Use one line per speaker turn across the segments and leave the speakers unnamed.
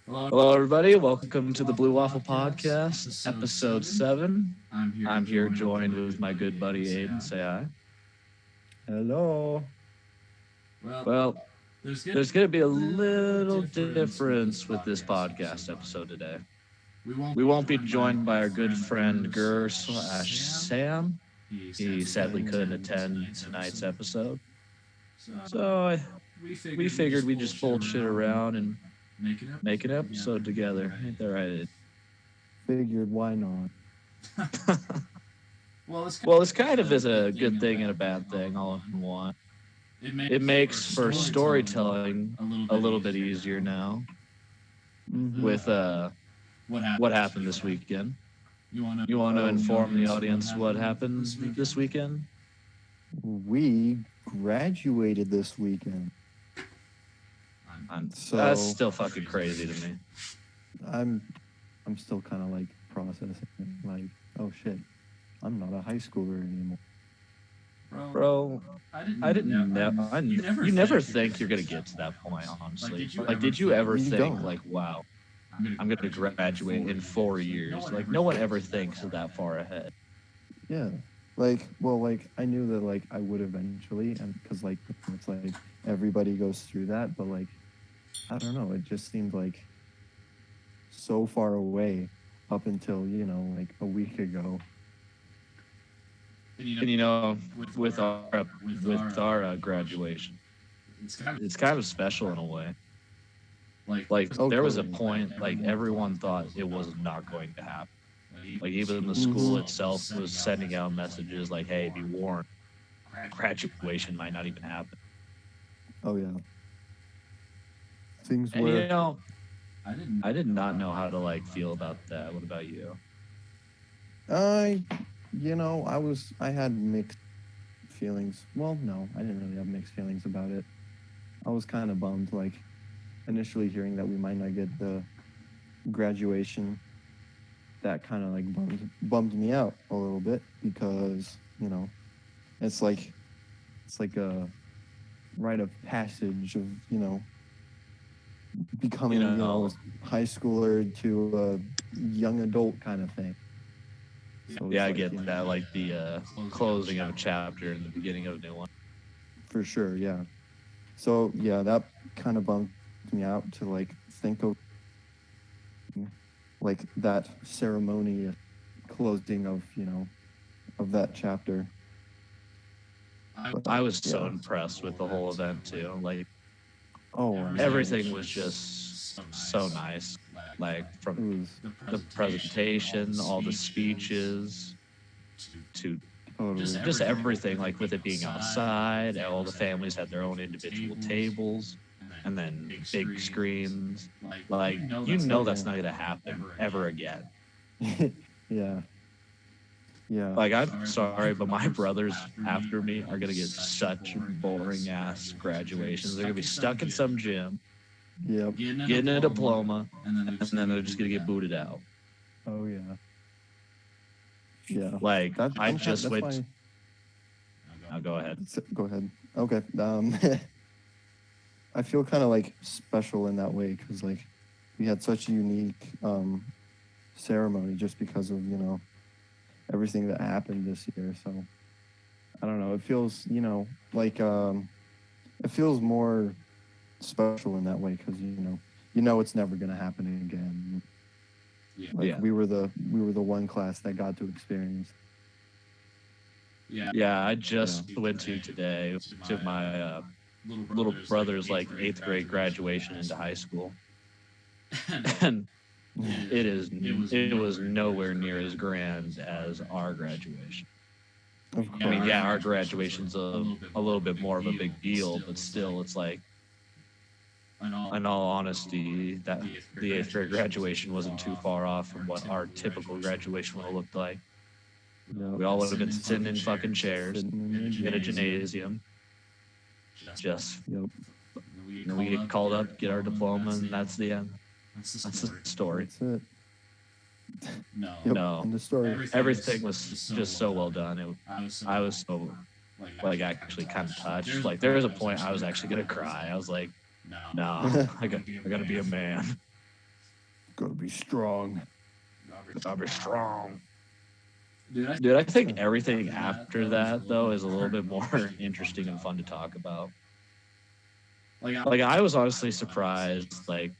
Hello, everybody. Welcome to the Blue Waffle Podcast, episode 7. I'm here joined with my good buddy Aiden. Say hi.
Hello.
Well, there's going to be a little difference with this podcast episode today. We won't be joined by our good friend Gur/Sam. He sadly couldn't attend tonight's episode. So we figured we'd just bullshit around and make an episode together. Ain't that right?
Figured why not?
Well, this kind of is a good thing and a bad thing all in one. It makes for storytelling a little bit easier now with what happened this weekend. You want to inform the audience what happened this weekend?
We graduated this weekend. So
That's still fucking crazy to me.
I'm still kind of like processing it. Like, oh shit, I'm not a high schooler anymore.
Bro, you never think you're gonna get to that point, honestly. Like, did you ever
You
think,
don't.
like, wow, I'm gonna graduate in 4 years? Like, no one ever thinks that far ahead.
Yeah. Like, well, like I knew that like I would eventually, and because like it's like everybody goes through that, but like I don't know, it just seemed like so far away up until like a week ago.
And with our graduation, it's kind of special in a way. Like,
Oh,
there was a
totally.
point, like, everyone thought it was not going to happen. Like, even the school itself was sending out messages like, hey, be warned, graduation might not even happen.
Oh yeah. Things
And,
were
I did not know how to, like, feel about that. What about you?
I, I had mixed feelings. Well, no, I didn't really have mixed feelings about it. I was kind of bummed, like, initially hearing that we might not get the graduation. That kind of like bummed me out a little bit because it's like a rite of passage of becoming a high schooler to a young adult kind of thing. So
Yeah, I
like,
get that, like the closing of a chapter and the beginning of a new one.
For sure, yeah. So yeah, that kind of bummed me out to like think of like that ceremony closing of of that chapter. But,
I was so
yeah.
impressed with the whole event too. Like,
Oh, I mean,
everything was just so nice. Like,
it
from
was
the presentation, all the speeches, to
totally.
just everything. Like, with it being outside, all the families had their own individual tables, and then big screens. Like, that's not gonna happen ever again.
Yeah, yeah.
Like, I'm sorry, but my brothers after me are gonna get such boring ass graduations. They're gonna be stuck in some gym,
Yep.
getting a diploma, and then they're just gonna get booted out.
Oh yeah. Yeah.
Like, I just
That's
went.
why.
I'll go ahead.
Go ahead. Okay. I feel kind of like special in that way because like we had such a unique ceremony just because of everything that happened this year. So I don't know. It feels like it feels more special in that way because it's never gonna happen again. Like
Yeah.
we were the one class that got to experience.
Yeah, I just went to today to my little brother's like 8th grade graduation into high school, and it was nowhere near as grand as our graduation.
Of course.
I mean, yeah, our graduation's a little bit more of a big deal, but still, it's like, in all honesty, that the 8th grade graduation wasn't too far off from what our typical graduation would have looked like.
Yep.
We all would have been sitting in fucking chairs
Sitting
in a gymnasium. Just,
Yep.
we get called up, get our diploma, and that's the end. That's the story.
That's it. Yep.
No,
End of story.
everything was just so well done. I was so, like, actually kind of touched. Like, there was a point I was actually gonna cry. I was like, no, I gotta be a man.
Gotta be strong.
I'll be strong.
Dude,
Dude, I think everything after that, though, is a little bit more interesting and fun to talk about. Like, I was honestly surprised, like,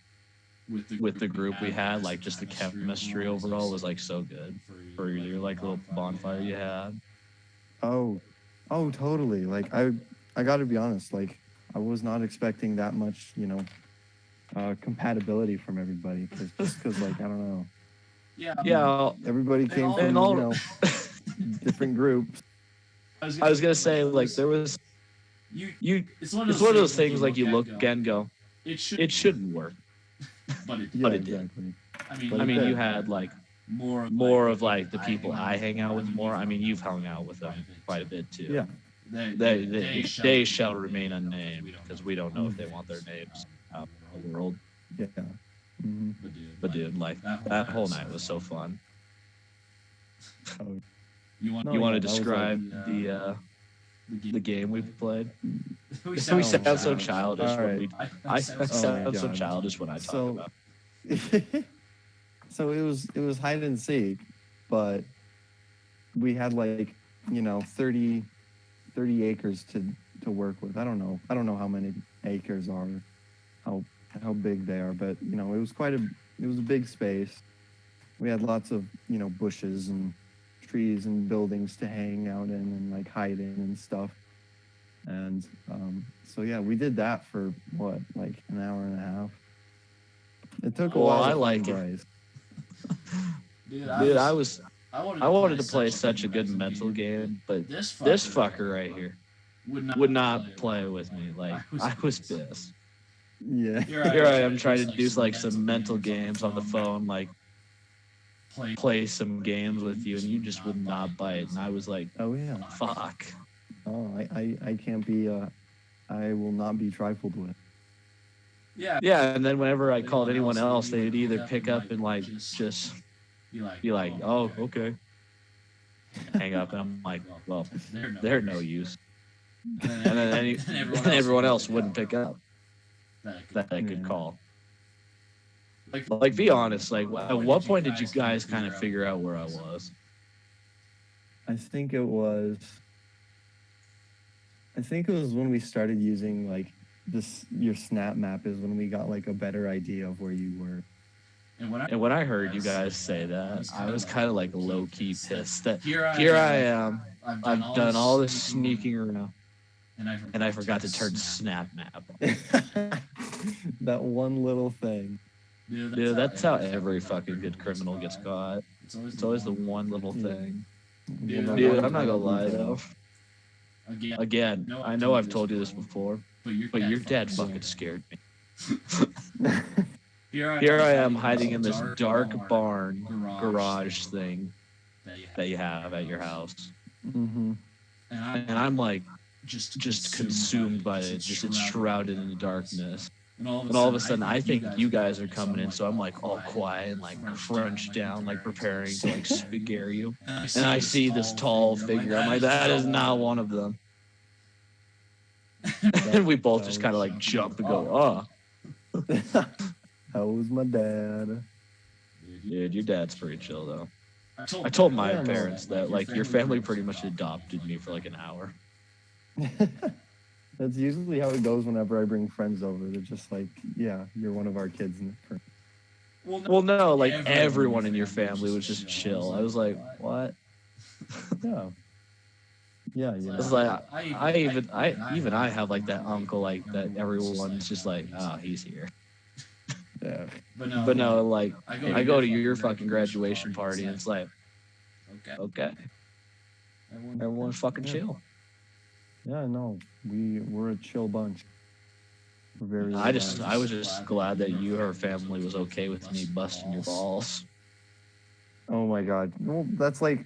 with the group we had, like, just the chemistry overall was, like, so good for your, like, little bonfire you had.
Oh, oh, totally. Like I got to be honest. Like I was not expecting that much, compatibility from everybody. Because like I don't know,
Yeah,
everybody came
and
from
all.
different groups.
I was gonna say, like, there was you. It's one of those things like you look and go, it shouldn't work,
Yeah,
but it did.
exactly.
I
But
I
it
mean, you
did.
had like more of like the people I hang out with more. I mean, you've hung out with them quite a bit too.
Yeah.
They shall remain unnamed because we don't know if they want their names out in the world.
Yeah. Mm-hmm.
But dude, like that whole night was so fun.
Oh,
You
no,
want to
that was like
describe the game we played?
We
We
sound
sound so
God.
childish
All
when
right.
we.
I
I
sound
sound
my
so
God.
childish when I talk
So-
about.
So it was hide and seek, but we had like 30 acres to work with. I don't know how many acres are, how how big they are, but it was a big space. We had lots of bushes and trees and buildings to hang out in and like hide in and stuff. And so yeah, we did that for what, like an hour and a half. It took a
Well,
while
I
to
like
find
it.
Bryce.
Dude,
Dude,
I
I wanted to play such a good mental game, but this fucker right here would not play with me. Like I was pissed.
Yeah.
Here I am trying to do like some mental games on the phone, like play some games with you, and you just would not bite. And I was like,
Oh yeah.
fuck.
Oh, I can't be. I will not be trifled with.
Yeah, and then whenever I called anyone else, they'd either pick up and like just be like, oh, okay, hang up, and I'm like, well, they're no use. And then and everyone else wouldn't pick up that I could
Yeah.
call. Like, be honest. Like, at what point did you guys kind of figure out where I was?
I think it was. I think it was when we started using like this. Your snap map is when we got like a better idea of where you were.
And when I heard you guys say that, I was kind of like low key pissed that here I am. I've done all this sneaking around, and I forgot to turn snap map on.
That one little thing.
Dude, that's how every fucking good criminal gets caught. It's always the one little thing.
Well, no,
Dude,
that
I'm not gonna
was
lie
detail.
though. Again, I know I've told you this before, but your dad fucking scared me. Here I am hiding in this dark barn garage thing that you have at your house.
Mm-hmm.
And I'm like just consumed by it. Just it's shrouded in the darkness. And all of a sudden, I think you guys are coming in, so I'm like all quiet and like crunched down, like preparing to like scare you. And I see this tall figure. I'm like, that is not one of them. And we both just kind of like jump and go, oh.
That was my dad.
Dude, your dad's pretty chill though. I told my
Yeah, no.
parents that like your family pretty much adopted me for like an hour.
That's usually how it goes whenever I bring friends over. They're just like, yeah, you're one of our kids.
Well, no, like everyone in your family was just chill. I was like, what?
Yeah. Yeah, yeah.
It's like I have like that uncle like that everyone's just like, oh, he's here.
Yeah.
But no, like I go to your fucking graduation party and it's like, okay, everyone's fucking chill.
Yeah, no, we're a chill bunch. We're very.
I was just glad that your family was okay with me busting your balls.
Oh my god. Well, that's like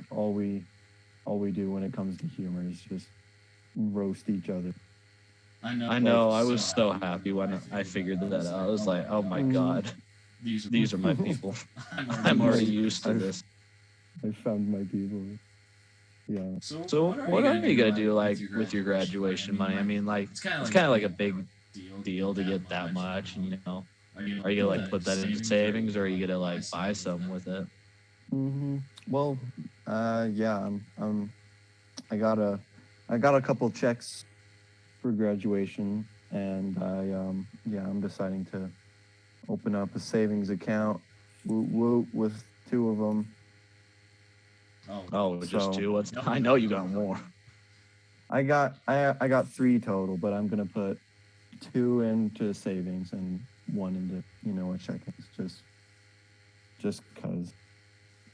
all we do when it comes to humor is just roast each other.
I know. I was so happy when I figured that out. I was like, oh my god, these are my people. I'm already used to this.
I found my people. Yeah.
So what are you gonna do like with your graduation money? I mean, like it's kind of like a big deal to get that much, and Are you gonna like put that into savings, or are you gonna like buy some with it?
Well, yeah, I got a couple checks for graduation, and yeah, I'm deciding to open up a savings account, woot woot, with two of them.
Oh, just
So-
two? What's? I know you got more.
I got three total, but I'm gonna put two into savings and one into a checkings,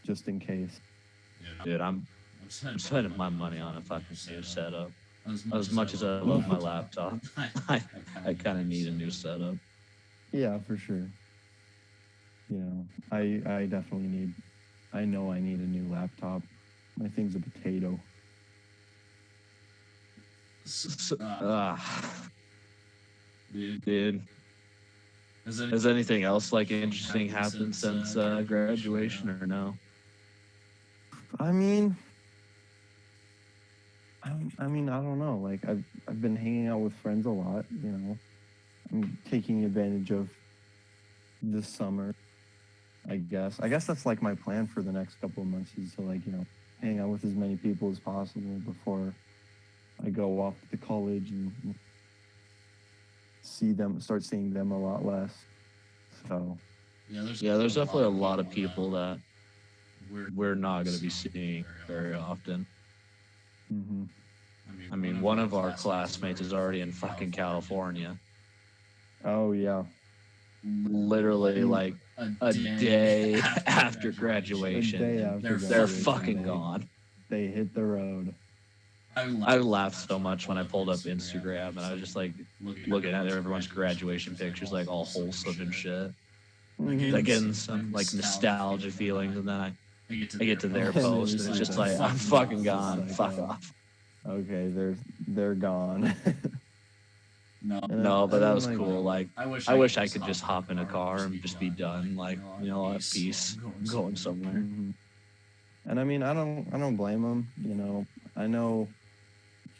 just in case.
Dude, I'm spending my money on a fucking new setup. As much as I love my laptop, I kind of need a new setup.
Yeah, for sure. I definitely need. I know I need a new laptop. My thing's a potato.
Dude, has anything else like interesting happened since graduation or no?
I mean, I don't know. Like I've been hanging out with friends a lot. I'm taking advantage of this summer. I guess that's like my plan for the next couple of months is to hang out with as many people as possible before I go off to college and start seeing them a lot less. So
yeah, there's definitely a lot of people that we're not going to be seeing very often.
Mm-hmm.
I mean, one of our classmates is already in fucking California.
Oh yeah.
Literally like a day after graduation.
A day after
they're
graduation,
fucking gone.
They hit the road.
I laughed so much when I pulled up Instagram and I was just like looking at everyone's graduation pictures, like all wholesome and shit.
Mm-hmm.
Like getting some like nostalgia feelings, and then I get to their post and it's just like, I'm fucking gone. Fuck off.
Okay, they're gone.
No, but that was cool. Like, I wish I could just hop in a car and just be done. Like, at peace, going somewhere.
Mm-hmm. And I mean, I don't blame them. I know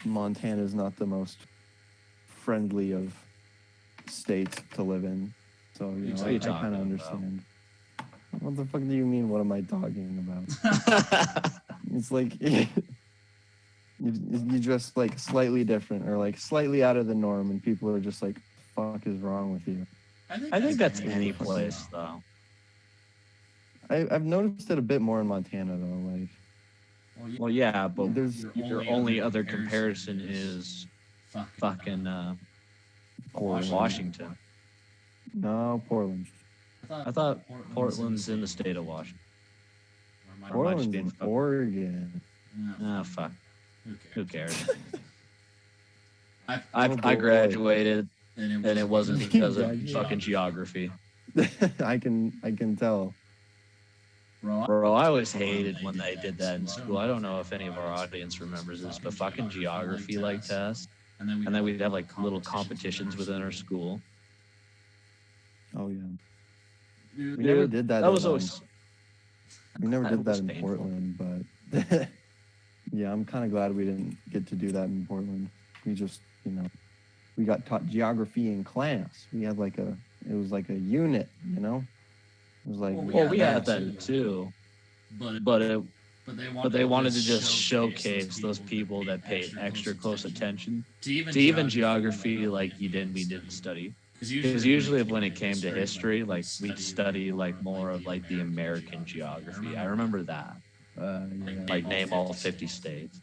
Montana is not the most friendly of states to live in, so I kind of understand. What the fuck do you mean? What am I talking about? It's like you dress like slightly different or like slightly out of the norm, and people are just like, "Fuck is wrong with you?"
I think that's any place though.
I've noticed it a bit more in Montana though. Like,
well, yeah, but
your
only other comparison is fucking Washington.
No, Portland.
I thought Portland's in the state of Washington.
Portland's in Oregon.
Ah, fuck. Who cares?
I
graduated, and it wasn't because of fucking geography.
I can tell.
Bro, I always hated when they did that in school. I don't know if any of our audience remembers this, but fucking geography like tests, and then we'd have like little competitions within our school.
Oh yeah.
Dude,
we never did that.
That was always.
We never did that in
painful.
Portland, but yeah, I'm kind of glad we didn't get to do that in Portland. We just, we got taught geography in class. We had it was like a unit, It was like.
Well, we had that too, but they wanted to just showcase those people that paid extra close attention to even geography, like we didn't study. Because usually when it came to history, like we'd study like more of like the American geography. I remember that.
Yeah.
Like name all 50 states.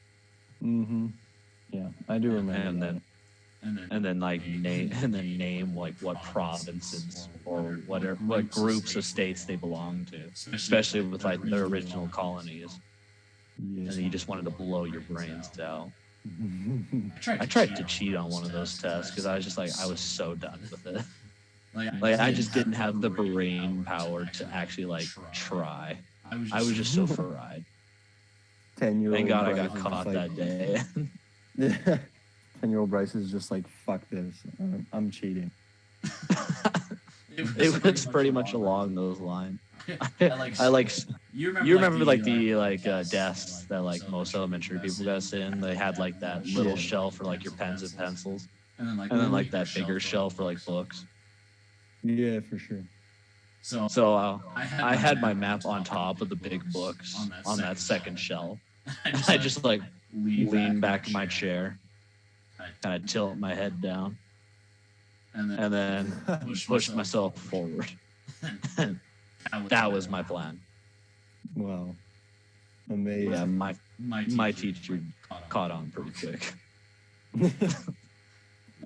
Mm-hmm. Yeah, I do remember.
And then name like what provinces or what groups of states they belong to, especially with like their original colonies.
Yeah.
And then you just wanted to blow your brains out. I tried to cheat on one of those tests because I was just like, I was so done with it. Like I just didn't have the brain power to actually like try. I was just so fried.
10-year-old.
Thank God I got caught that day.
10-year-old Bryce is just like, fuck this. I'm cheating.
It was pretty much along those lines. I like. You remember like the desks that like most elementary people got to sit in. They had like that little shelf for like your pens and pencils, and then like that bigger shelf for like books.
Yeah, for sure.
So I had my map on top of the big books on that second shelf. I just like lean back in my chair, kind of tilt my head down, and then push myself forward. That was my plan.
Wow. Amazing.
Yeah, my teacher caught on pretty quick.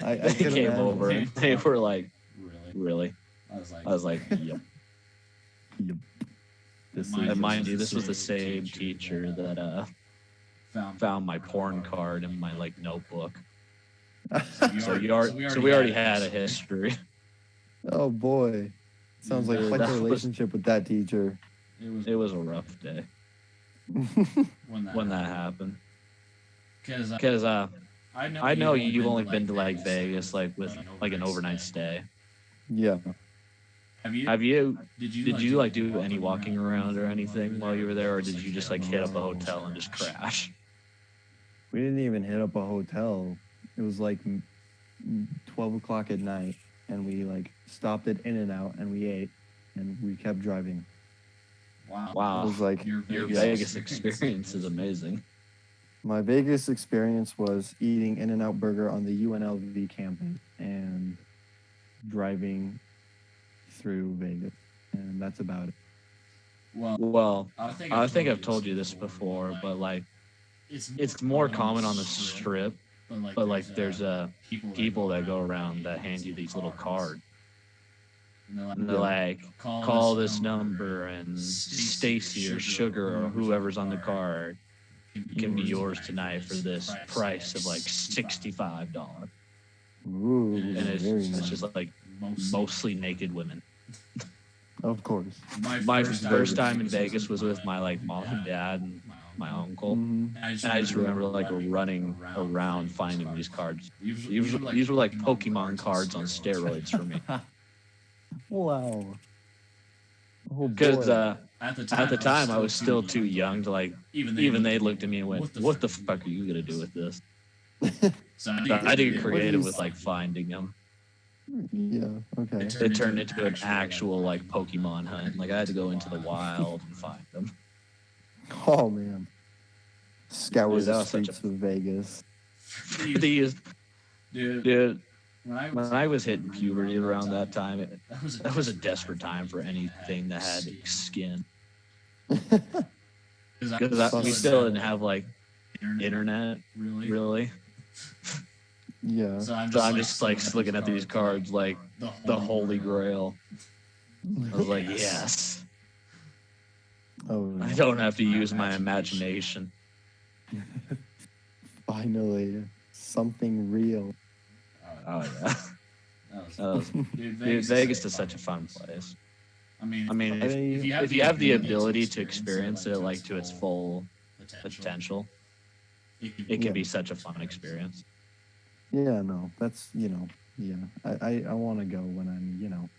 I
They
could
came
imagine.
over and they were like,
Really?
"Really?" I was like, "Yep."
Yep. This
Mind
And
is
mind you, this was the same teacher that found my porn card in my like notebook. So we already had a history.
Oh boy. Sounds like
Dude,
quite the
that was-
relationship with that teacher.
It was a rough day when that happened. Because I know you've only been to like Vegas like with like an overnight stay.
Yeah.
Have you? Did you like do any walking around or anything while you were there, or did you just like hit up a hotel and just crash?
We didn't even hit up a hotel. It was like 12 o'clock at night, and we like stopped at In-N-Out and we ate, and we kept driving. It
Wow,
was like
your Vegas experience is amazing.
my Vegas experience was eating In-N-Out burger on the UNLV campus and driving through Vegas, and that's about it.
Well, I think I've told you this before, but like it's more common on the strip, but like there's people that go around that hand you these little cards. And they're like, call this number and Stacy or Sugar or whoever's on the card can be yours tonight for this price of like $65.
Ooh,
And
very
it's
nice.
just like mostly naked women.
Of course.
My first time in Vegas was with my like mom and dad and my uncle.
Mhm.
And I just remember like running around finding these cards. These were like Pokemon cards on steroids for me.
Wow. Oh
Because
boy.
at the time I was still too young to like, even they looked at me and went, "What the fuck are you gonna do with this?" So I did get creative with like finding them.
Yeah. Okay.
It turned into an actual like Pokemon hunt. Like I had to go into the wild and find them.
Oh man. Scour
Dude, that
the
was such
streets of Vegas.
These,
Dude,
when I was hitting puberty around that time, that was a desperate time for anything that had skin. Because we still didn't have like internet, really.
Yeah.
So I'm
just like looking at these cards like the holy grail. I was like, yes,
Oh,
I don't have to use my imagination.
finally something real.
Oh yeah. Dude, Vegas is such a fun place. I mean, if you have the ability to experience it like to its full potential, it can be such a fun experience.
Yeah, no, that's yeah. I want to go when I'm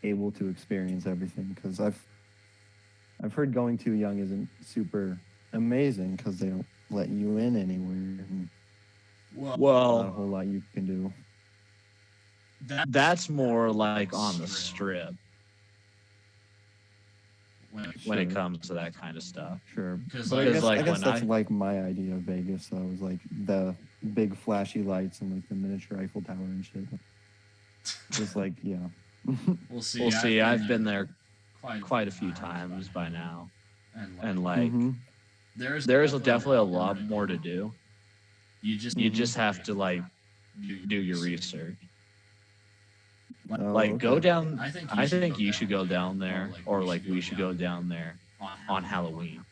able to experience everything, because I've heard going too young isn't super amazing because they don't let you in anywhere. And not a
Well,
whole lot you can do.
that's more like on the strip when it comes to that kind of stuff.
Sure,
Because,
but
like-
I
like,
guess
when
that's
I-
like my idea of Vegas. So it was like the big flashy lights and like the miniature Eiffel Tower and shit. Just like
We'll see.
We'll see. I've been there quite a few times by now, and like
Mhm.
there is definitely a lot more to do.
you just
You just have to like do your research.
Oh,
Like go
okay.
down.
I
I think you should go down there, or like we should go down there on Halloween.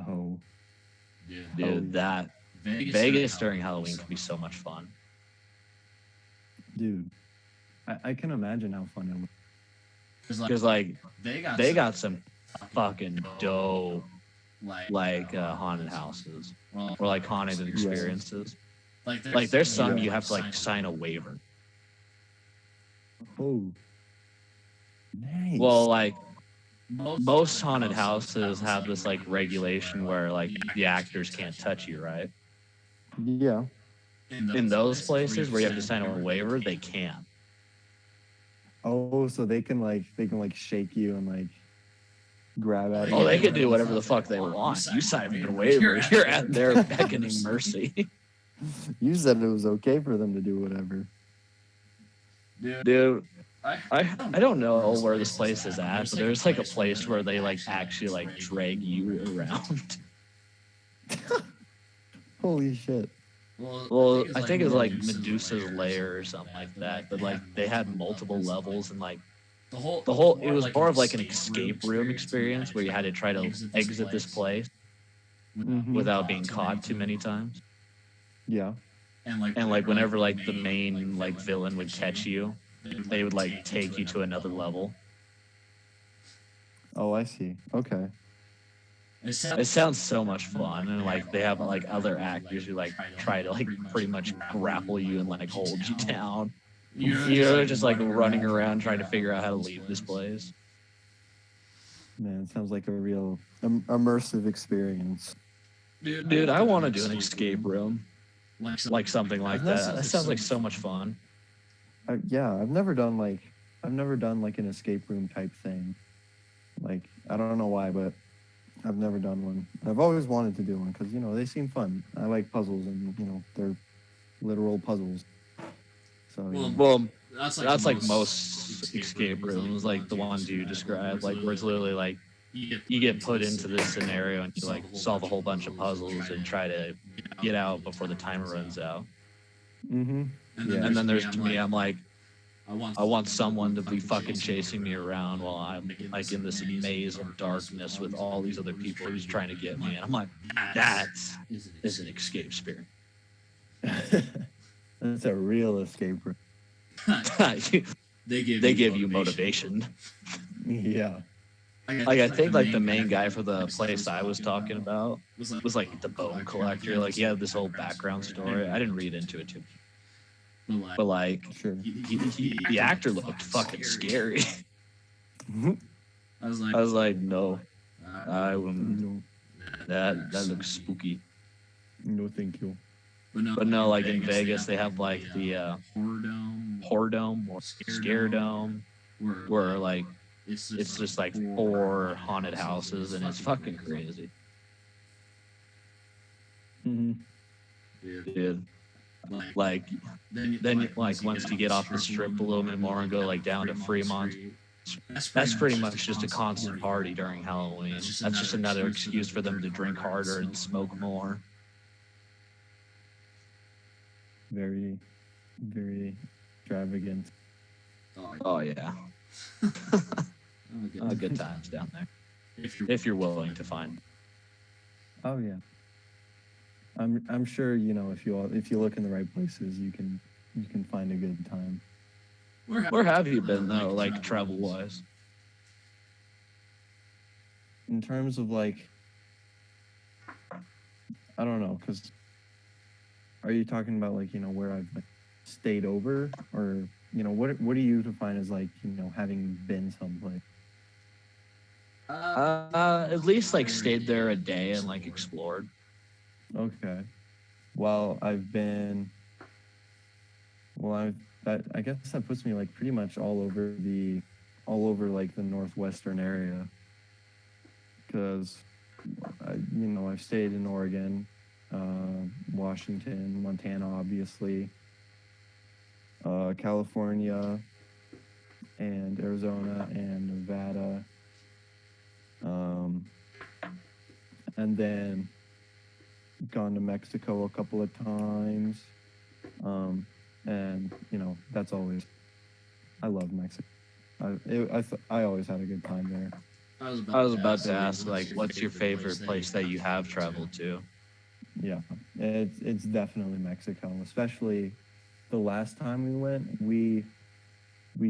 Oh,
Dude, that Vegas during Halloween can be so much fun.
dude, I can imagine how fun it was.
Because like they got
some
some fucking dope like haunted houses or like haunted experiences. Like there's some you have to like sign a waiver.
Oh, nice.
Well, like most haunted houses have this like regulation where like the actors can't touch you, right?
yeah.
In those places where you have to sign a waiver, they can.
Oh, so they can shake you and like grab at you.
Oh, they can do whatever the fuck they want. You signed the waiver. You're at their beckoning mercy.
You said it was okay for them to do whatever.
Dude, I don't know where this place is at, but there's like a place where they like actually like drag you around.
Holy shit.
Well, I think it's like Medusa's lair or something like that. But like they had multiple levels and like the whole it was more of like an escape room experience where you had to try to exit this place without being caught too many times.
Yeah.
And like whenever like the main like villain would catch you, they would like take you to another level.
Oh, I see. Okay.
It sounds so much fun, and like they have like other actors who like try to like pretty much grapple you and like hold you down. You're just like running around trying to figure out how to leave this place.
Man, it sounds like a real immersive experience.
Dude, I want to do an escape room, like something like that. That sounds like so much fun.
Yeah, I've never done like an escape room type thing. Like I don't know why, but I've never done one. I've always wanted to do one because they seem fun. I like puzzles, and they're literal puzzles. So
well, that's like most escape rooms, like the ones you described, like where it's literally like you get put into this scenario and you like solve a whole bunch of puzzles and try to get out before the timer runs out.
Mm-hmm. Yeah.
And then there's me. I'm like, I want someone to be fucking chasing me around while I'm like in this maze of darkness with all these other people who's trying to get me. And I'm like, that is an escape spirit.
That's a real escape room.
They give you motivation.
Yeah.
Like I think like the main guy for the place I was talking about was like the bone collector. Like he had this whole background story. I didn't read into it too much. But like,
sure.
The actor looked fucking scary. I was like, no, I wouldn't.
No.
That looks spooky.
No, thank you.
But no, like in Vegas, they have like the horror dome or scare dome, where like it's just like 4 haunted houses, and it's fucking crazy.
Mm-hmm.
Dude. Like then like once you get off the strip a little bit more and go like down to Fremont, that's pretty much just a constant party during Halloween. That's just another excuse for them to drink harder and smoke more.
Very, very extravagant.
Oh yeah. Good times down there. If you're willing to find.
Oh yeah. I'm sure if you look in the right places, you can find a good time.
Where have you been though, like travel wise?
In terms of like, I don't know, because are you talking about like where I've like, stayed over, or what do you define as like having been someplace?
At least like stayed there a day and like explored.
Okay. Well, I guess that puts me like pretty much all over like the northwestern area, because I've stayed in Oregon, Washington, Montana, obviously, California, and Arizona and Nevada, and then gone to Mexico a couple of times, and that's always, I love Mexico. I always had a good time there.
I was about to ask, like, what's your favorite place that you have traveled to?
Yeah, it's definitely Mexico. Especially the last time we went, we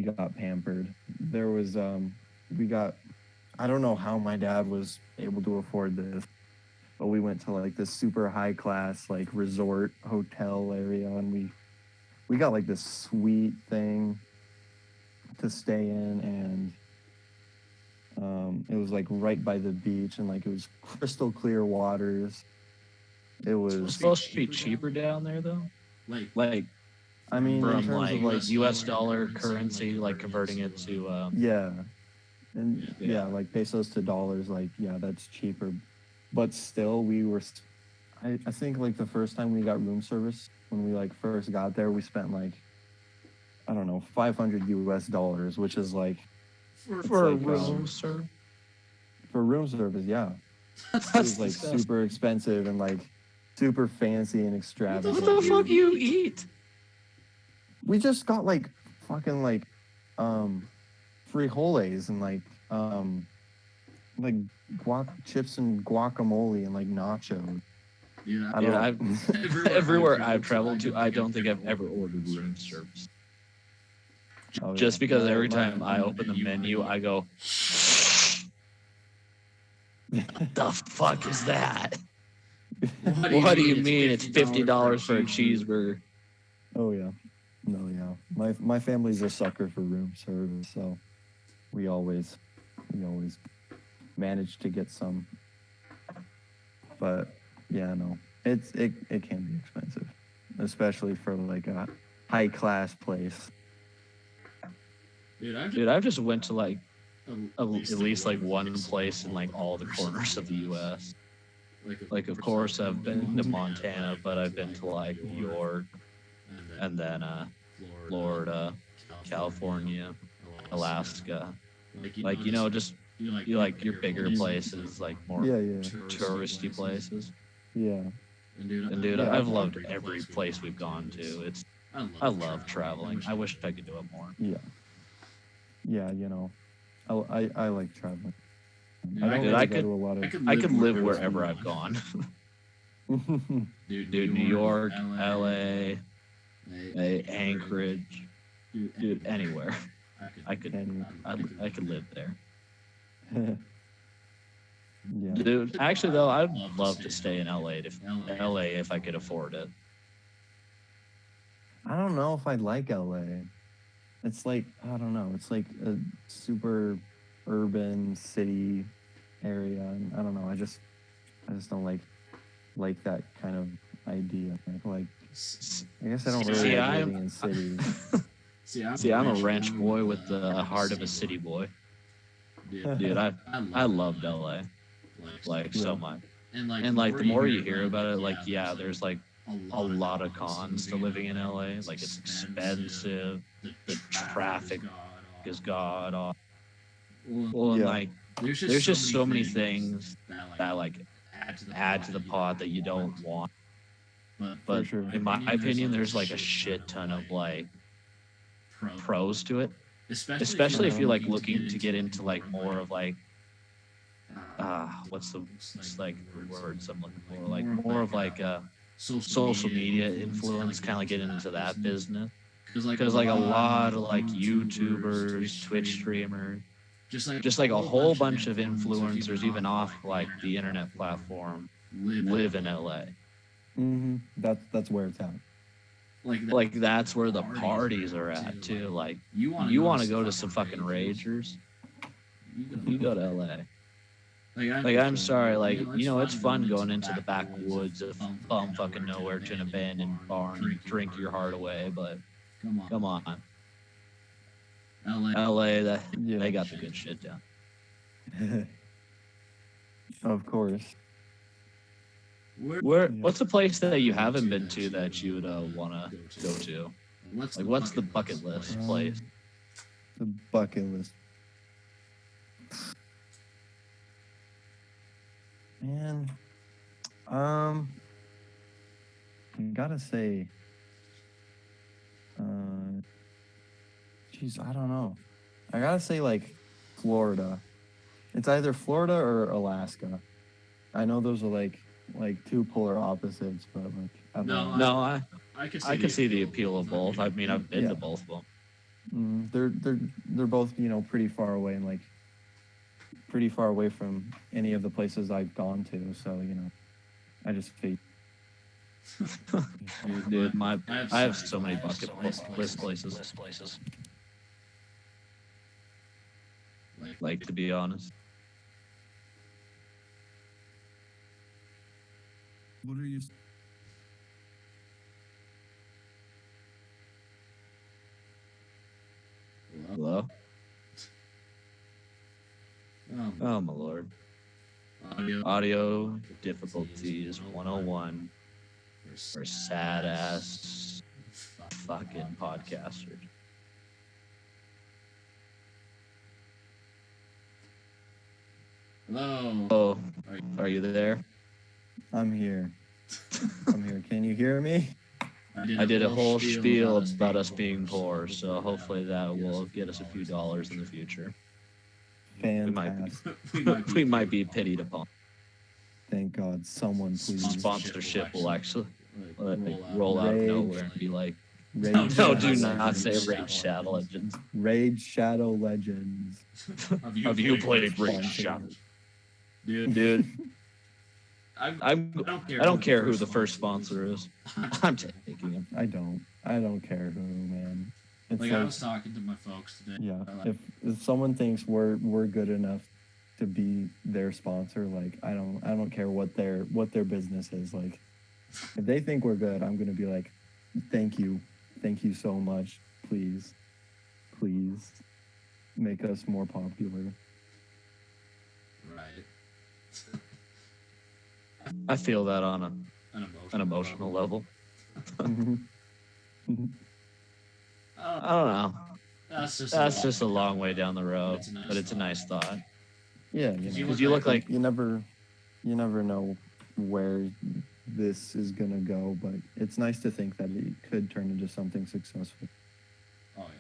got pampered. There was I don't know how my dad was able to afford this, but we went to like this super high class like resort hotel area, and we got like this sweet thing to stay in, and it was like right by the beach, and like it was crystal clear waters. It was
supposed to be cheaper down there though. Like
I mean, in
from
terms of
like US dollar currency, like converting it to
yeah, and
Yeah.
like pesos to dollars, like that's cheaper, but still I think like the first time we got room service when we like first got there, we spent like I don't know $500, which is like
for a
like,
room, sir.
for room service, yeah. It
That's
was like
disgusting.
super expensive and like super fancy and extravagant.
What the fuck you eat?
We just got like fucking like frijoles and like chips and guacamole and like nachos. I
Dude,
don't
everywhere I've traveled to, I don't think I've ever ordered room service.
Oh,
Just
yeah.
because every time I open the menu, I go, the fuck is that? What do you mean it's $50 for a cheeseburger?
Oh yeah. No, yeah. My family's a sucker for room service, so we always manage to get some. But yeah, no. It can be expensive, especially for like a high class place.
Dude, I've just went to like at least like one place in like all the corners of the U.S. Like, of course, I've been to Montana, but I've been to like New York, and then Florida, California, Alaska. Like, just you like your bigger places, like more
Yeah.
touristy places.
Yeah.
And dude,
Yeah,
I've loved every place we've gone to. I love traveling. I wish I could do it more.
Yeah. Yeah, I like traveling.
Dude,
I don't
I
really
could
go to a lot of.
I could live wherever I've gone. Dude, New York, LA, Anchorage, dude, anywhere. I could live there.
Yeah.
Dude, actually though, I'd love to stay in LA if I could afford it.
I don't know if I'd like LA. It's like I don't know. It's like a super urban city area, and I don't know. I just don't like that kind of idea. Like I guess I don't really like living in cities.
See, I'm a ranch boy with the heart of a city boy. Dude, I loved LA like so much. And like the more you hear about it, like yeah, there's like a lot of cons to living in LA. Like it's expensive, the traffic is god awful. Well, and like there's just so many things that like add to the pot that you don't want. But
sure.
in my opinion, there's like a shit ton of like pros to it, especially if you're like looking to get into like more of like what's the like words I'm looking for, like more of like social media influence, kind of like get into that business, because like a lot of like YouTubers, Twitch streamers, just like a whole bunch of influencers, even off like the internet platform, live in LA.
That's where it's at.
Like that's where the parties are at too. Like you want to go to some fucking ragers, you go to LA. Like I'm sorry, like it's fun going into the backwoods of fucking nowhere to an abandoned barn and drink your heart away, but come on, LA, they got the good shit down.
Of course.
What's a place that you haven't been to that you would want to go to? Like, what's the bucket list place?
The bucket list. Man, I gotta say, geez, I don't know. I gotta say like Florida. It's either Florida or Alaska. I know those are like two polar opposites, but like I don't know.
No, I could see the appeal of both. I mean, I've been to both of them.
They're both pretty far away and like pretty far away from any of the places I've gone to. So I just feel.
Dude, I have so many bucket list places. Like, to be honest.
What are you?
Hello?
Oh,
Oh, my lord.
audio.
Audio difficulties 101 for sad-ass fucking podcasters.
Hello.
Oh, are you there?
I'm here. I'm here. Can you hear me?
I did a whole spiel about us being poor, so hopefully that will get us a few dollars in the future.
Fantastic.
We might be pitied upon.
Thank God. Someone please.
Sponsorship will actually roll out of
Rage.
nowhere and be like,
Rage
no,
Shadow
do not
Legends.
say Raid Shadow Legends.
Rage Shadow Legends.
Have you played Raid
Sponsor.
Shadow?
Dude,
Dude,
I
don't care who the first sponsor is. I'm taking him.
I don't care who, man. It's
Like I was talking to my folks today.
yeah. If someone thinks we're good enough to be their sponsor, like I don't care what their business is. Like if they think we're good, I'm gonna be like, thank you so much. Please make us more popular.
Right.
I feel that on
An
an emotional level.
Mhm.
I don't know.
That's
Just a long way down the road, but it's a nice thought.
Yeah,
Because you look like
you never know where this is gonna go, but it's nice to think that it could turn into something successful.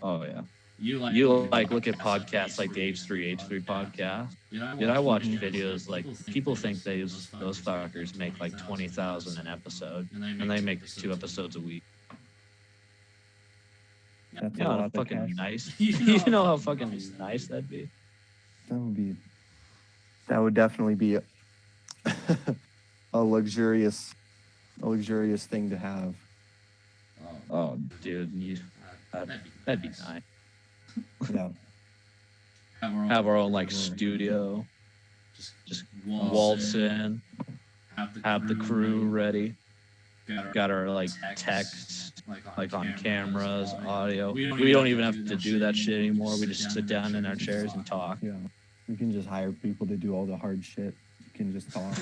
oh yeah.
You
like look at podcasts like the H3H3 podcast. Dude, I watch videos like people think those fuckers make like 20,000 an episode, and they make 2 episodes a week.
That's
You know
a
how
lot of
fucking
cash.
nice. You know how fucking nice that'd be.
That would definitely be a luxurious thing to have.
Oh, dude, that'd be nice.
Yeah.
Have our own like studio. Just waltz in. Have the crew ready. Got our like text, like on cameras, audio. We don't even have to do that shit anymore. We just sit down in our chairs and talk.
Yeah. We can just hire people to do all the hard shit. You can just talk.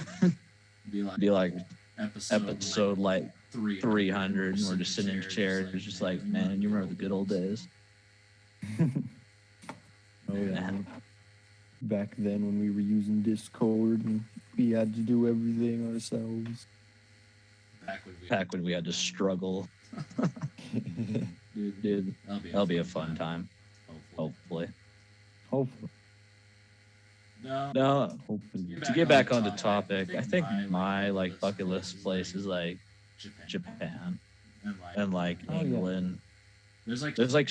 Be like episode like 300, and we're just sitting in chairs, just like, man, you remember the good old days?
Oh yeah. Back then when we were using Discord and we had to do everything ourselves.
Back when we had to struggle. Dude, that'll be a fun time. Hopefully. No,
Hopefully.
to get back on the topic, I think my like bucket list place is like Japan and like
Oh, yeah.
England. There's like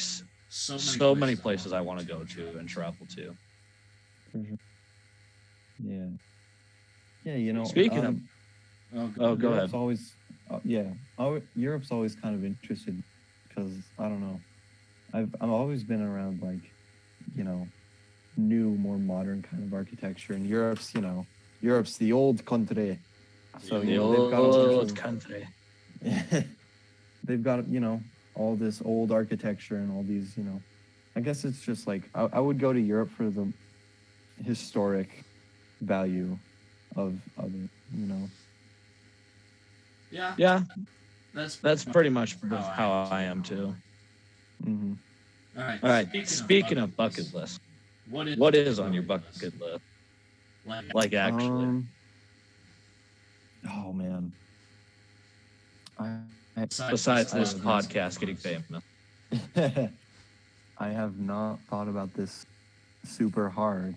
so many places I want to go to and travel to.
For sure. Yeah. Yeah, you know.
Speaking of, oh, go ahead.
Europe's always, Europe's always kind of interested because I don't know. I've always been around like, you know, new, more modern kind of architecture, and Europe's the old country. So
The
you know, they've got a bunch
old
of-
country.
they've got, you know, all this old architecture and all these, you know, I guess it's just like I would go to Europe for the historic value of it, you know.
Yeah.
That's pretty much how I am too.
Mm-hmm.
All
All right. Speaking of bucket list, what is on your bucket list? Like actually,
Oh man.
besides this podcast getting famous.
I have not thought about this super hard.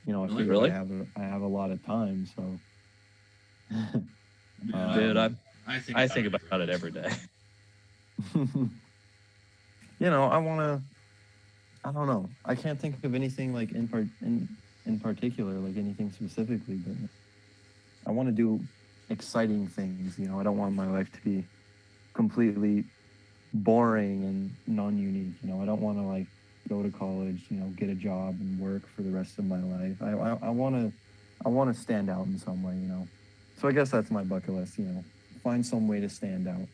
You know, I figure
Really?
I have a lot of time, so.
Dude, I think about it every day.
You know, I don't know. I can't think of anything like in particular, like anything specifically, but I want to do exciting things. You know, I don't want my life to be completely boring and non-unique. You know, I don't want to like go to college, you know, get a job and work for the rest of my life. I want to stand out in some way, you know. So I guess that's my bucket list, you know. Find some way to stand out.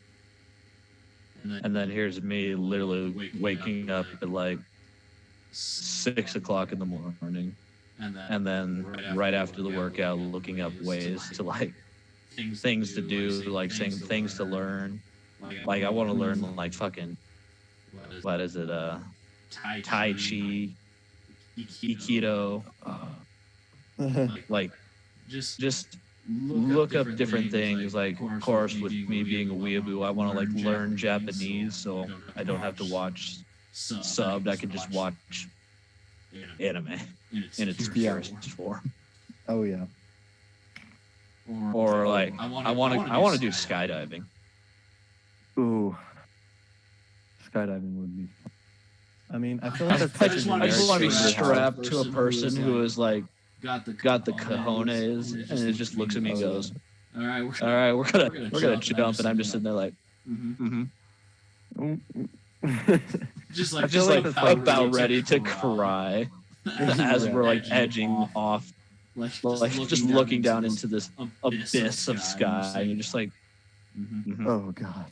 And then here's me literally waking up at like 6 o'clock in the morning, and then right after the workout, looking up ways to like things to do, like saying things to learn. Like I want to learn like fucking what is it? Tai Chi, Aikido. Like just look up different things. Like, of course, with me being a weeaboo, I want to like learn Japanese, so I don't have to watch subbed. I can just watch anime in its purest form.
Oh yeah.
Or like I want to do skydiving.
Ooh. Skydiving would be fun. I mean, I feel like that's
I
such
just
a
want to
generic
be
thing to have.
strapped to a person who is like got the cojones, and it just looks at me and goes,
all right,
we're gonna jump, and I'm just sitting there like,
just
I'm just like about ready to cry as we're like edging off, like just looking down into this abyss of sky, and you're just like,
Oh god.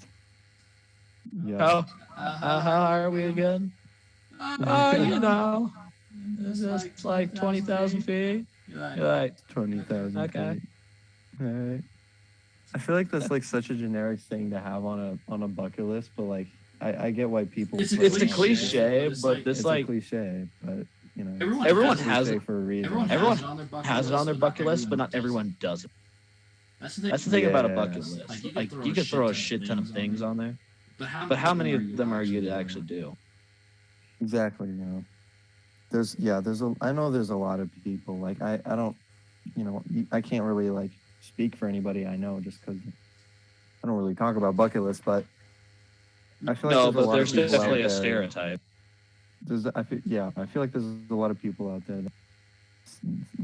Yeah.
how are we again? You know, it's just like 20,000 feet. You're like
20,000
okay.
feet. All right. I feel like that's like such a generic thing to have on a bucket list, but like I get why people.
It's a
put it
cliche,
on.
but it's like
a cliche, but you know,
Everyone
it's
has
cliche
it.
for a reason.
Everyone has it on their bucket list, but not everyone does it. That's the thing about a bucket list. Like you can throw a shit ton of things on there, but how many of them are you to actually do?
Exactly. You know, I know there's a lot of people like I don't, you know, I can't really like speak for anybody I know just because I don't really talk about bucket lists, but I feel like
there's definitely a
there.
stereotype.
I feel like there's a lot of people out there that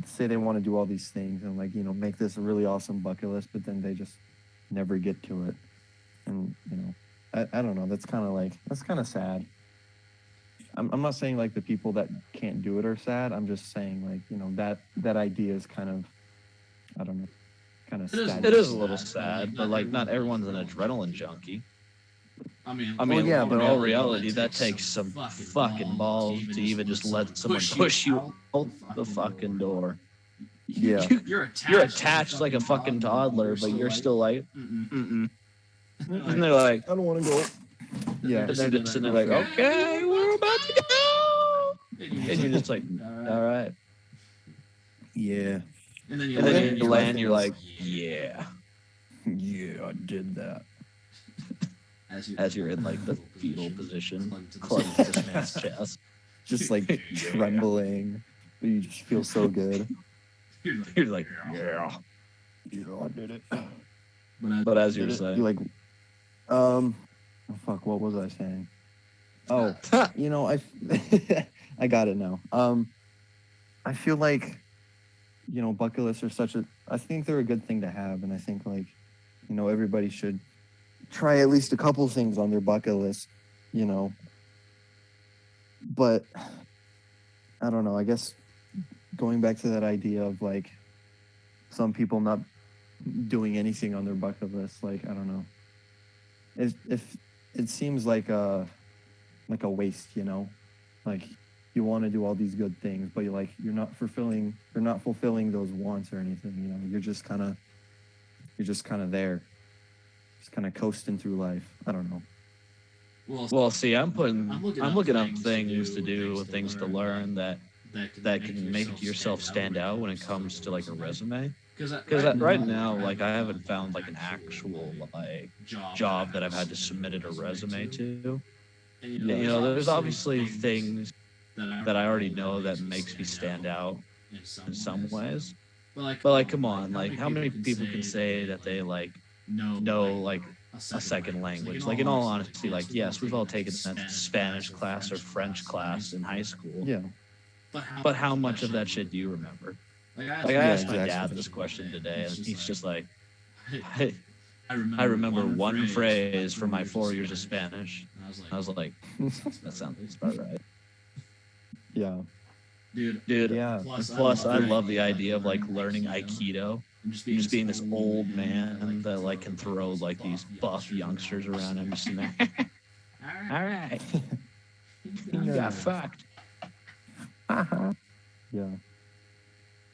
say they want to do all these things and like, you know, make this a really awesome bucket list, but then they just never get to it. And, you know, I don't know. That's kind of sad. I'm not saying like the people that can't do it are sad. I'm just saying like, you know, that idea is kind of, I don't know, kind of sad.
It is a little sad, but like not everyone's an adrenaline junkie. I mean,
yeah, but
in all reality, that takes some fucking balls to even just let someone push you out the fucking door.
Yeah.
You're
attached like a fucking toddler, but you're still like, and they're like,
I don't want to go. Yeah.
And they're just sitting there like, okay, we're about to go. And you're just like, all right.
Yeah.
And then you land, you're like, yeah.
Yeah, I did that.
As you're in like the fetal position, clutched to this man's chest.
Just like trembling. But you just feel so good.
You're like, yeah.
Yeah, I did it.
But as you're saying.
You're like, fuck, what was I saying? Oh, you know, I got it now. I feel like, you know, bucket lists are I think they're a good thing to have, and I think like, you know, everybody should try at least a couple things on their bucket list, you know. But I don't know, I guess going back to that idea of like some people not doing anything on their bucket list, like I don't know. If it seems like a waste, you know, like you want to do all these good things, but you're not fulfilling those wants or anything, you know. You're just kind of there, just kind of coasting through life. I don't know.
Well, see, I'm looking up things to do, things to learn that can make yourself stand out when it comes to like a resume. Because right now, like I haven't found like an actual like job that I've had to submit a resume to. And, you know, there's obviously things that I already know that makes me stand out in some ways. But like, come on, like how many people can say that they like know like a second language? Like in all honesty, like yes, we've all taken that Spanish class or French class in high school.
Yeah.
But how much of that shit do you remember? Like I asked my dad this question today, and he's just like, I remember one phrase from my 4 years of Spanish. I was like, that sounds about right.
Yeah.
Dude.
Yeah.
Plus, I love the idea of like learning Aikido. Just being this old man that like can throw like these buff youngsters around him. Just in there. All right. You got fucked.
Yeah. Yeah,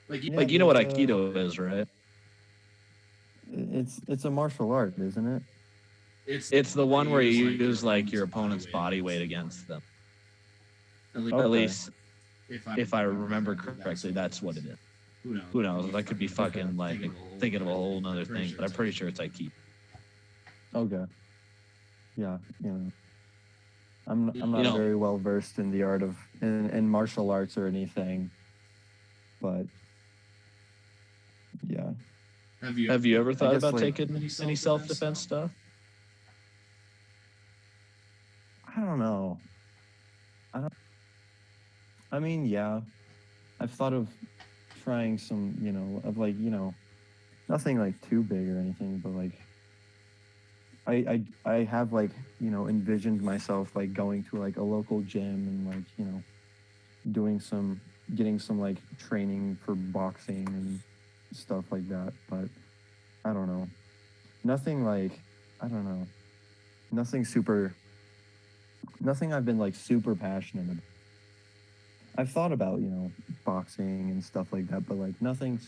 Like, you know what Aikido is, right?
it's a martial art, isn't it?
It's the one where you use like your opponent's body weight against them. At
Okay.
least, if I remember correctly, that's what it is. Who knows? I could be fucking like thinking of a whole nother thing, but I'm pretty sure it's Aikido.
Okay. Yeah. I'm not
You know,
very well versed in the art of in martial arts or anything, but yeah.
have you ever thought
guess,
about
like-
taking any self-defense stuff?
I don't know. I mean, yeah. I've thought of trying some, of like, nothing like too big or anything, but like I have like, envisioned myself like going to like a local gym and like, getting some like training for boxing and stuff like that. But I don't know. Nothing like, I don't know. Nothing nothing I've been like super passionate about. I've thought about, boxing and stuff like that, but like nothing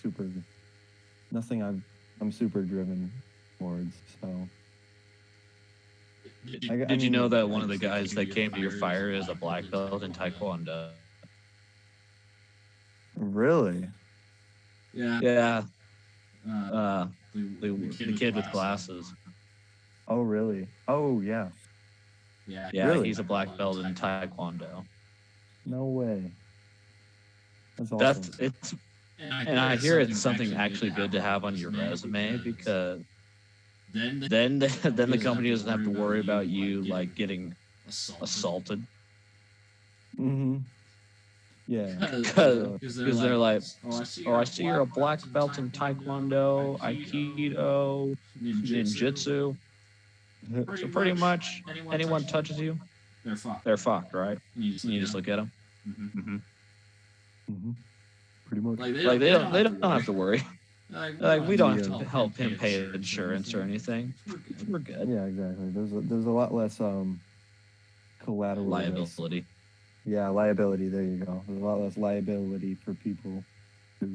I'm super driven towards. So
Did you know that one of the guys that came to your fire is a black belt in Taekwondo?
really?
Yeah. The kid with glasses.
Oh really? Oh yeah.
Yeah,
Really?
he's a black belt in Taekwondo.
No way. That's awesome.
That's it's, and I hear it's something actually good to have on your resume because then the company doesn't have to worry about you like getting assaulted.
Mm-hmm. Yeah.
Because they're like, oh, I see you're a black belt in Taekwondo, Aikido, Ninjutsu. So pretty much anyone touches you, they're fucked, right? You just look at them. Mm-hmm.
Mm-hmm. Pretty much.
Like they don't have to worry. Like we don't have to help him pay insurance or anything. We're good.
Yeah, exactly. There's a lot less collateral risk.
Liability.
Yeah, liability. There you go. There's a lot less liability for people who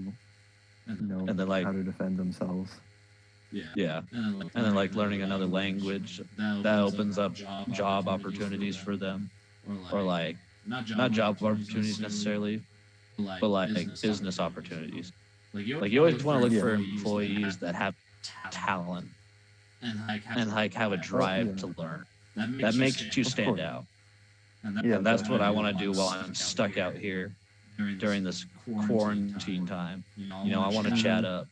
know
And then, like,
how to defend themselves.
Yeah. And then like learning another language that opens up job opportunities for them, or like not job opportunities necessarily, but like business opportunities. Like you always want to look for employees that have talent and like have a drive to learn. That makes you stand out.
Yeah,
And that's what I want to do while I'm stuck out here during this quarantine time. I want to chat up.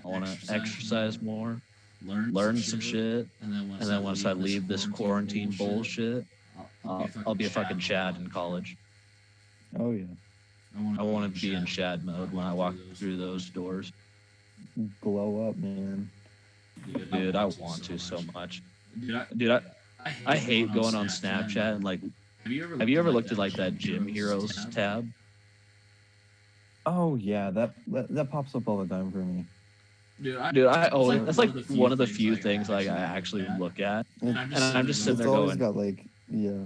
I want to exercise more, learn some shit, and then once I leave this quarantine bullshit, I'll be a fucking Chad in college.
Oh yeah.
I want to be in Chad mode when I walk through those doors.
Glow up, man.
Dude, I want to so much. Dude, I hate going on Snapchat and like, have you ever looked at like that Gym Heroes tab?
Oh yeah, that pops up all the time for me.
Dude, I always, that's like one of the few things like I actually look at, and I'm just sitting there
always
going,
got like, yeah,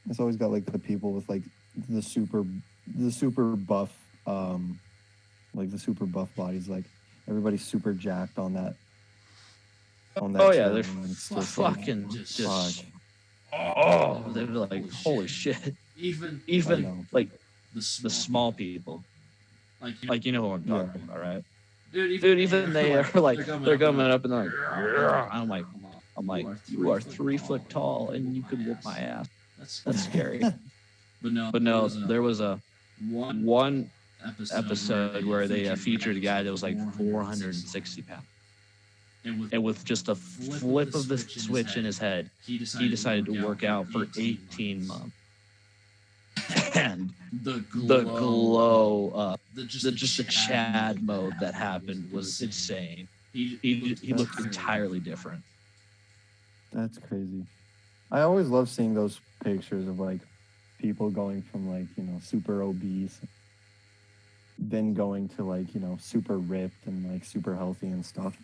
it's always got like the people with like the super buff, like the super buff bodies, like everybody's super jacked on that.
Oh yeah, they're
channel, and it's just
fucking
like,
just,
fuck.
oh, they're like, holy shit. Even like the small people, like you know what I'm talking about, right? Dude, even they are like, they're coming up and they're like, "Grr." I'm like, you are 3 foot tall and you could whoop my ass. That's scary. But no, there was a one episode where they featured a guy that was like 460 pounds. And with just a flip of the switch in his head, he decided to work out for 18 months. And the glow up, just the Chad mode that happened was insane. He looked entirely different.
That's crazy. I always love seeing those pictures of like people going from like, super obese, then going to like, super ripped and like super healthy and stuff.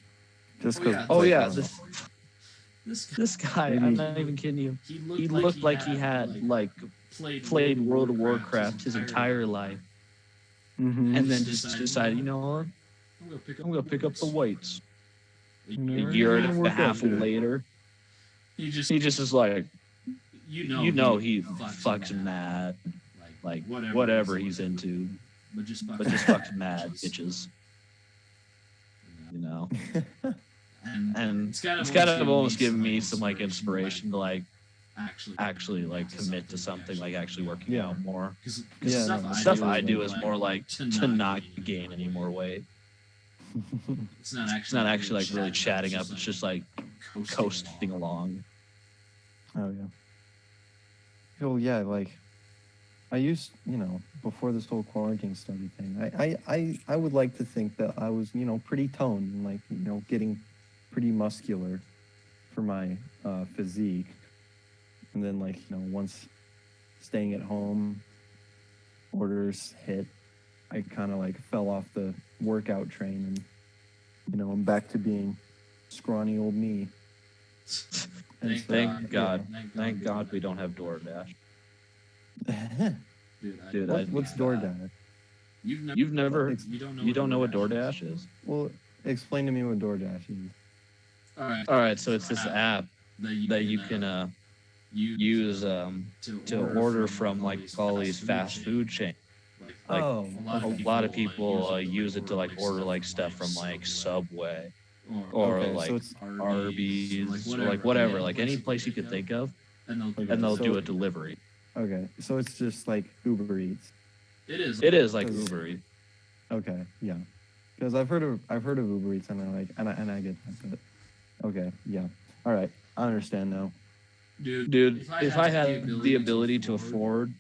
Just because.
Oh yeah, this guy, I'm not even kidding you. He looked like he had like played World of Warcraft his entire life. and then just decided, you know what, I'm gonna pick up the weights. A year and a half later, he just is like, you know, he fucks mad, like whatever he's into, but just fucks mad bitches, you know. And it's kind of almost given me some like inspiration to like actually like commit to something, like actually working out more. Because the stuff I do is more like to not gain any more weight. It's not actually like really chatting up. It's just like coasting along.
Oh yeah. Oh yeah, like I used, before this whole quarantine study thing, I would like to think that I was, pretty toned and like, getting pretty muscular for my physique. And then like, once staying at home, orders hit, I kind of like fell off the workout train and, I'm back to being scrawny old me.
And thank God we don't have DoorDash. Dude,
what's DoorDash?
You've never, you don't know what DoorDash is?
Well, explain to me what DoorDash is.
All right, so it's this app that you can use to order from like all these fast food chains. Like a lot of people use it to like order like stuff from like Subway or like so Arby's or like whatever, like any place you could think of, and they'll do a delivery.
Okay, so it's just like Uber Eats.
It is like Uber Eats.
Okay, yeah, because I've heard of Uber Eats and I get that. But okay, yeah, all right, I understand now.
Dude, if I had the ability to afford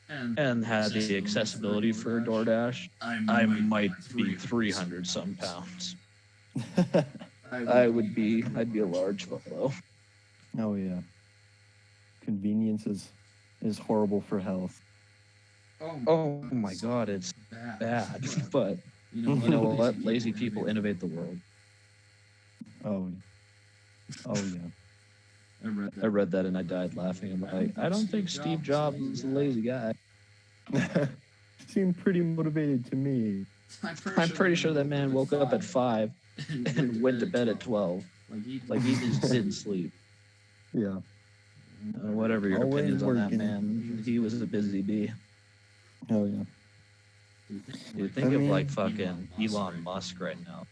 and had the accessibility for DoorDash, I might be 300 some pounds. I'd be a large fellow.
Oh yeah. Convenience is horrible for health.
Oh my God, it's bad. But you know what? Lazy people innovate the world.
Oh yeah.
I read that and I died laughing. I'm like, I don't think Steve Jobs is a lazy guy.
Seemed pretty motivated to me.
I'm pretty sure that man woke up at 5 and went to bed at 12. Like he just didn't sleep.
Yeah.
Whatever your opinions on that man, he was a busy bee.
Oh yeah.
Dude, think of like fucking Elon Musk right now.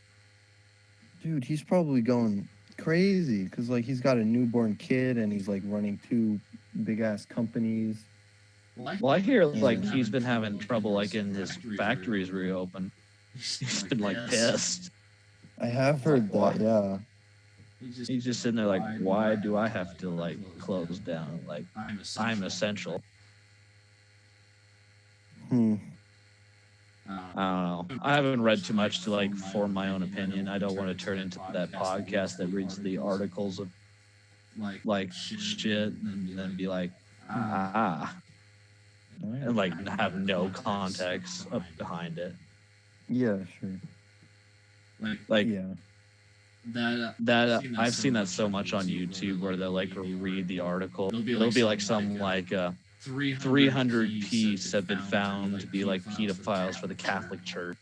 Dude, he's probably going crazy because like he's got a newborn kid and he's like running 2 big ass companies.
Well, I hear like he's been having trouble like in his factories reopen. He's been like pissed.
I have heard that, yeah.
He's just sitting there like, why do I have to like close down? Like I'm essential. I don't know. I haven't read too much to like form my own opinion. I don't want to turn into that podcast that reads the articles of like shit and then be like, and like have no context up behind it.
Yeah, sure.
Like
yeah.
That I've seen that so much on YouTube where they'll like read the article. It'll be like some like 300 piece have been found to be like pedophiles for the Catholic Church.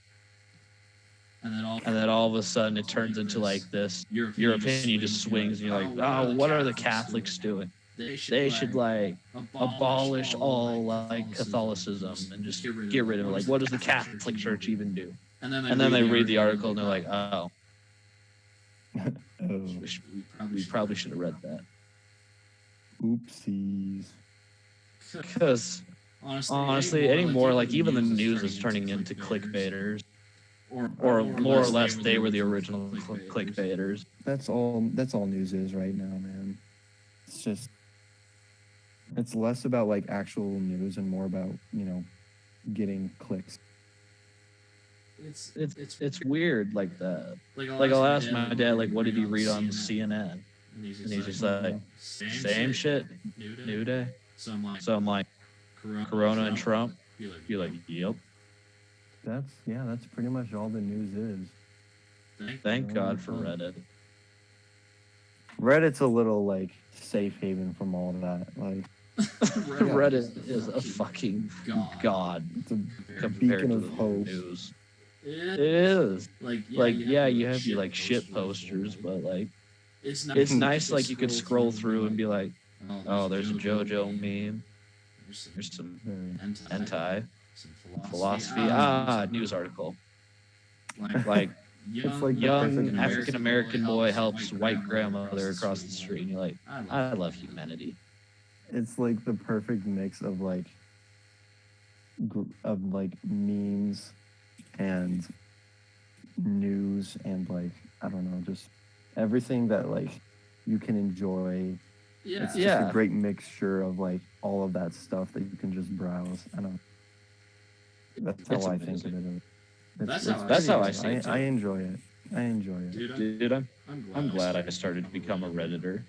And then all of a sudden it turns into like this, your opinion just swings and you're like, oh, what are the Catholics doing? They should like abolish all like Catholicism and just get rid of it. Like, what does the Catholic Church even do? And then they read the article and they're like, oh. We probably should have read that.
Oopsies.
Because honestly, anymore, like even the news is turning into clickbaiters, or more or less they were the original clickbaiters.
That's all news is right now, man. It's less about like actual news and more about getting clicks.
It's weird like that. Like I'll ask my dad like, what did he read on CNN? And he's just like, same shit, new day. So I'm like, Corona and Trump. You're like, yep.
That's pretty much all the news is.
Thank God for Reddit.
Reddit's a little like safe haven from all that. Like
Reddit is a fucking god
It's a
compared
beacon
to
of
the
hope.
news. It is. Like, yeah, you have your like shit posters, but like it's nice like you could scroll through and be like, oh, there's a JoJo meme. There's some hentai, philosophy. News article. Like
It's like the
young
perfect mix.
African American boy helps white grandmother across the street, and you're like, I love humanity.
It's like the perfect mix of like memes and news and like I don't know, just everything that like you can enjoy. It's just a great mixture of like all of that stuff that you can just browse. I don't know. That's how I think of it.
That's how
I see it.
I enjoy it. I enjoy it.
Dude,
I'm glad I started to become a Redditor.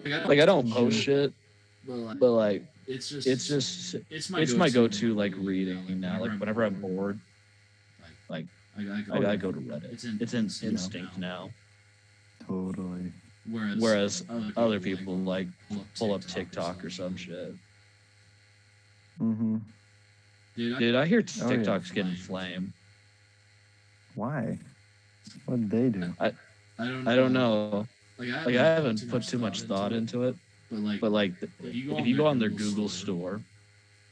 Like I don't post shit, but like it's my go-to like reading now. Like whenever I'm bored, like I go to Reddit. It's an instinct now.
Totally.
Whereas other people like pull up TikTok or some shit.
Mm-hmm.
Dude, I hear TikTok's getting flame.
Why? What did they do?
I don't know. Like I haven't put too much thought into it, but like if you go on their Google store,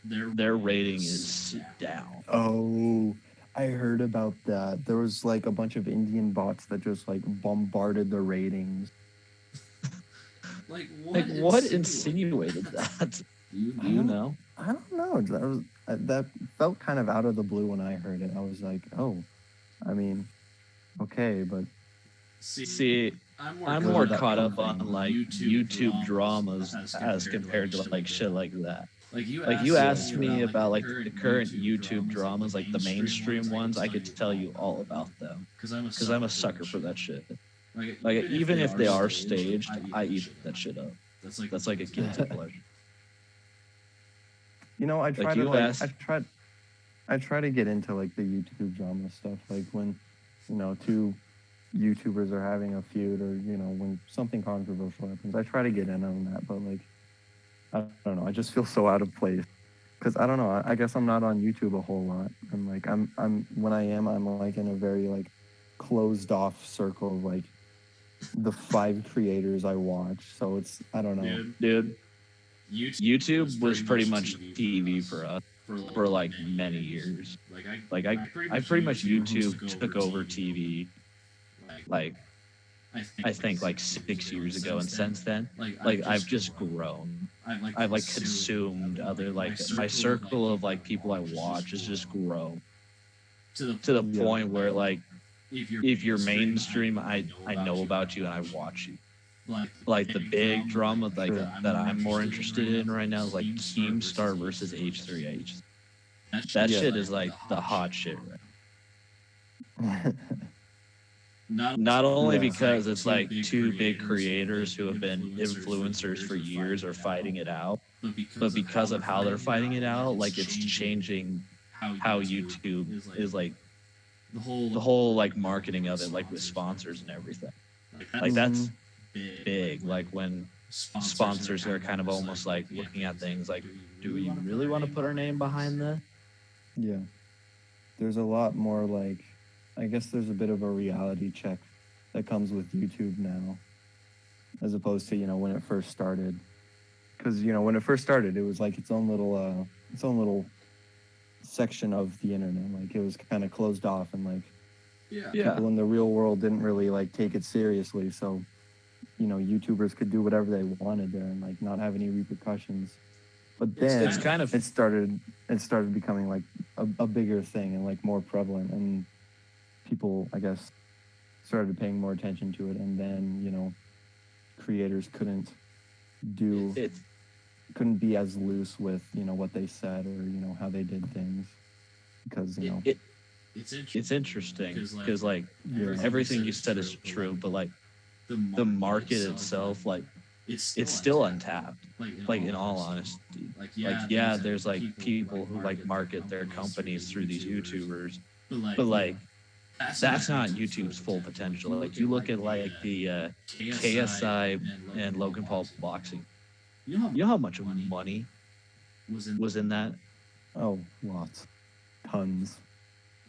their rating is down.
Oh, I heard about that. There was like a bunch of Indian bots that just like bombarded the ratings.
Like what insinuated that? Do you know?
I don't know. That felt kind of out of the blue when I heard it. I was like, oh, I mean, okay, but
see, I'm more caught up on like YouTube dramas as compared to like shit like that. Like you asked me about like the current YouTube dramas, like the mainstream ones. I could tell you all about them because I'm a sucker for that shit. Like even if they are staged, I eat that shit up. That's like a guilty pleasure.
You know, I try
like
to
you
like
asked,
I try to get into like the YouTube drama stuff, like when, you know, two YouTubers are having a feud or, you know, when something controversial happens. I try to get in on that, but like I don't know, I just feel so out of place. Cause I don't know, I guess I'm not on YouTube a whole lot. I'm like I'm when I am, I'm like in a very like closed off circle of like the 5 creators I watch. So it's I don't know.
Dude. YouTube was pretty much TV for us for like many years. Like I pretty much YouTube took over TV like I think like 6 years ago, and since then like I've just grown. I've like consumed other like my circle of like people I watch has just grown to the point where like if you're mainstream, I know about you and I watch you. Like the big drama like that I'm more interested in right now is like Keemstar versus H3H. That shit is like the hot shit right now. Not only because it's like 2 big creators who have been influencers for years are fighting it out, but because of how they're fighting it out, like it's changing how YouTube is like the whole like marketing of it, like with sponsors and everything. Like that's big. Like when sponsors are kind of almost like looking at things like, do we really want to put our name behind this?
Yeah. There's a lot more like, I guess there's a bit of a reality check that comes with YouTube now, as opposed to, you know, when it first started. Because, you know, when it first started, it was like its own little section of the internet. Like it was kind of closed off, and like people in the real world didn't really like take it seriously. So, you know, YouTubers could do whatever they wanted there and like not have any repercussions. But then
it's kind of
it started becoming like a bigger thing and like more prevalent, and people, I guess, started paying more attention to it. And then, you know, creators couldn't be as loose with, you know, what they said or, you know, how they did things, because, you know,
it's interesting because like everything you said is true, but like the market itself, like it's still untapped. Like in all honesty, like yeah, there's like people who like market their companies through these YouTubers, but like that's not YouTube's full potential. Like you look at like the KSI and Logan Paul boxing, You know how much money was in that?
Oh, lots, tons.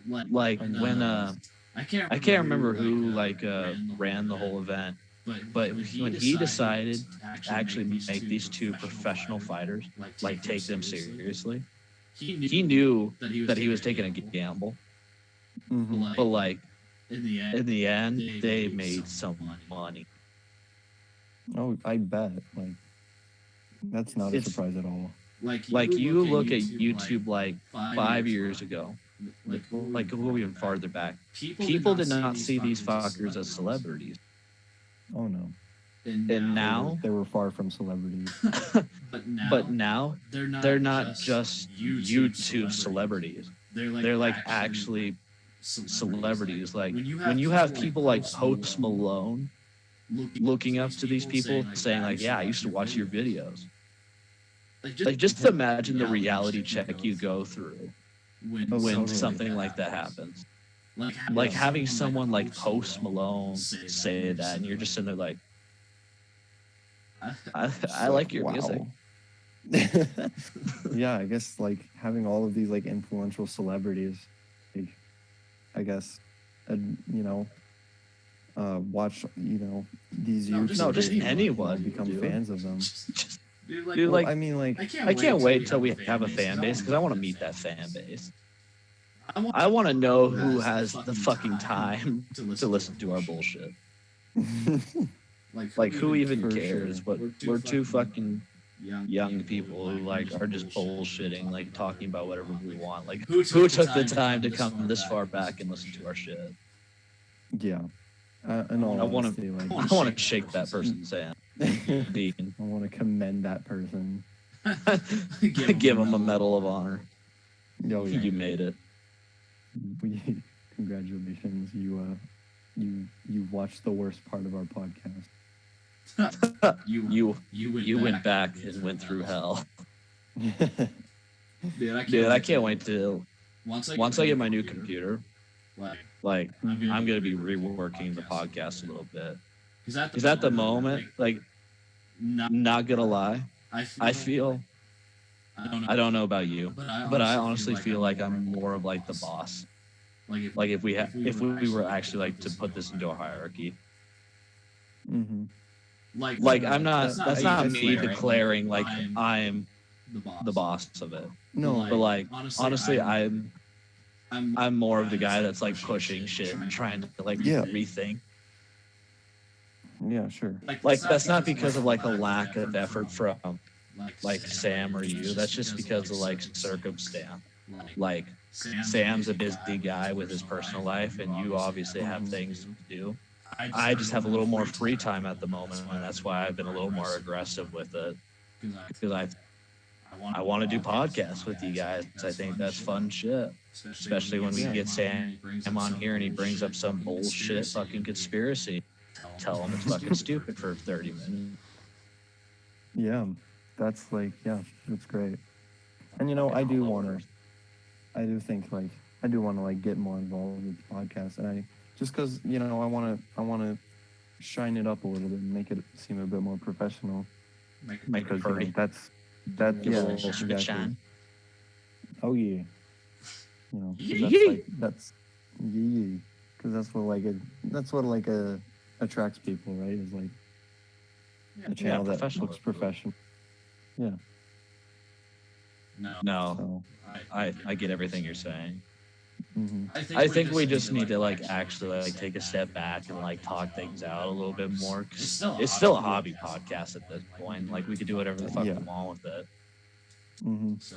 Like
And,
when
I
I can't remember who like ran the whole event, but when he decided to actually make these two professional fighters like take them seriously, he knew that he was taking a gamble,
Mhm.
but like in the end, they made some money.
Oh, I bet. Like, that's not a
It's
surprise at all.
like you look at YouTube like 5 years ago, like go even farther back. People did not see these fuckers as celebrities,
Oh no,
and
they
now,
were far from celebrities.
but now they're not just YouTube celebrities. They're like actually celebrities. Like when you have people like Post Malone looking up to these people, saying like, "Yeah, I used to watch your videos." Like just imagine the reality check you go through
Oh,
when
totally.
something like that happens. Like
Yeah.
having someone like Post Malone say that, and you're just sitting there like, I like your music.
Yeah, I guess like having all of these like influential celebrities, like, I guess, you know, watch these YouTubers,
No, just anyone,
become
dude.
fans of them.
Dude,
Well,
like
I mean, like,
I can't wait till we have a fan base because I want to meet that fan base. I want to know who has the fucking time to listen to our bullshit. Like who even
For
cares?
sure.
But we're two fucking young people who like are just bullshitting, like talking about whatever we want. Like who took the time to come this far back and listen to our shit?
Yeah. In all
I want
honesty,
to
like,
I want to shake that person's hand.
I want to commend that person.
Give him a medal of honor.
Oh, yeah.
You made it.
Congratulations, you watched the worst part of our podcast.
You
went back and went through hell.
Dude,
Dude, I can't wait till once I get my new computer, like I'm gonna be reworking the podcast a little bit. Because at the moment, like not gonna lie, I feel I don't know about you, but I honestly feel like I'm more of like the boss. Like if we were actually like to put this into a hierarchy.
Mm-hmm.
Like I'm not that's not
I
me
see that.
declaring like I'm the boss of it.
No,
But like honestly I'm more of the guy that's like pushing shit and trying to like
Yeah.
rethink.
yeah, sure.
Like that's not because of like a lack of effort from like Sam or you. That's just because of like circumstance. Like Sam's a busy guy with his personal life, and you obviously have things to do. I just have a little more free time at the moment, and that's why I've been a little more aggressive with it. Because I want to do podcasts with you guys. I think that's fun shit. Especially when we get Sam on here and he brings up some bullshit fucking conspiracy. Tell him it's fucking stupid for 30 minutes.
Yeah, that's like, yeah, that's great. And I do think like I do want to like get more involved with the podcast, and I just because I want to shine it up a little bit and make it seem a bit more professional.
Make it
Because
pretty.
that's
Give
yeah,
a little spit
exactly.
shine.
Oh yeah, 'cause that's yeah, because that's what attracts people, right? Is like a channel that
professional.
looks professional. Yeah.
No,
So.
I get everything you're saying.
Mm-hmm.
I think we just need to like actually like take a step back and like talk things out a little bit more. 'Cause it's still a hobby podcast at this point. Like we could do whatever the fuck we want with it.
Mm-hmm.
So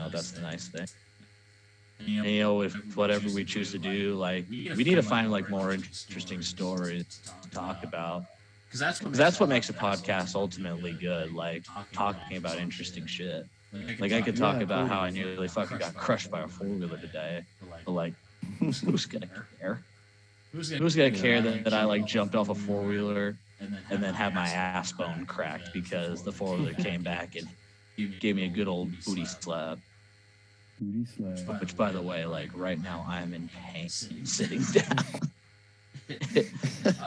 that's the nice thing. And, if whatever we choose to do, like we need to find like more interesting stories to talk about. Because that's what makes a podcast ultimately good. Like talking about interesting shit. Like I could talk about how I nearly fucking got crushed by a 4-wheeler today, but like who's gonna care? Who's gonna care that I like jumped off a 4-wheeler and then had my ass bone cracked because the 4-wheeler came back and gave me a good old booty slap.
Booty slap.
Which, by the way, like right now I'm in pain sitting down.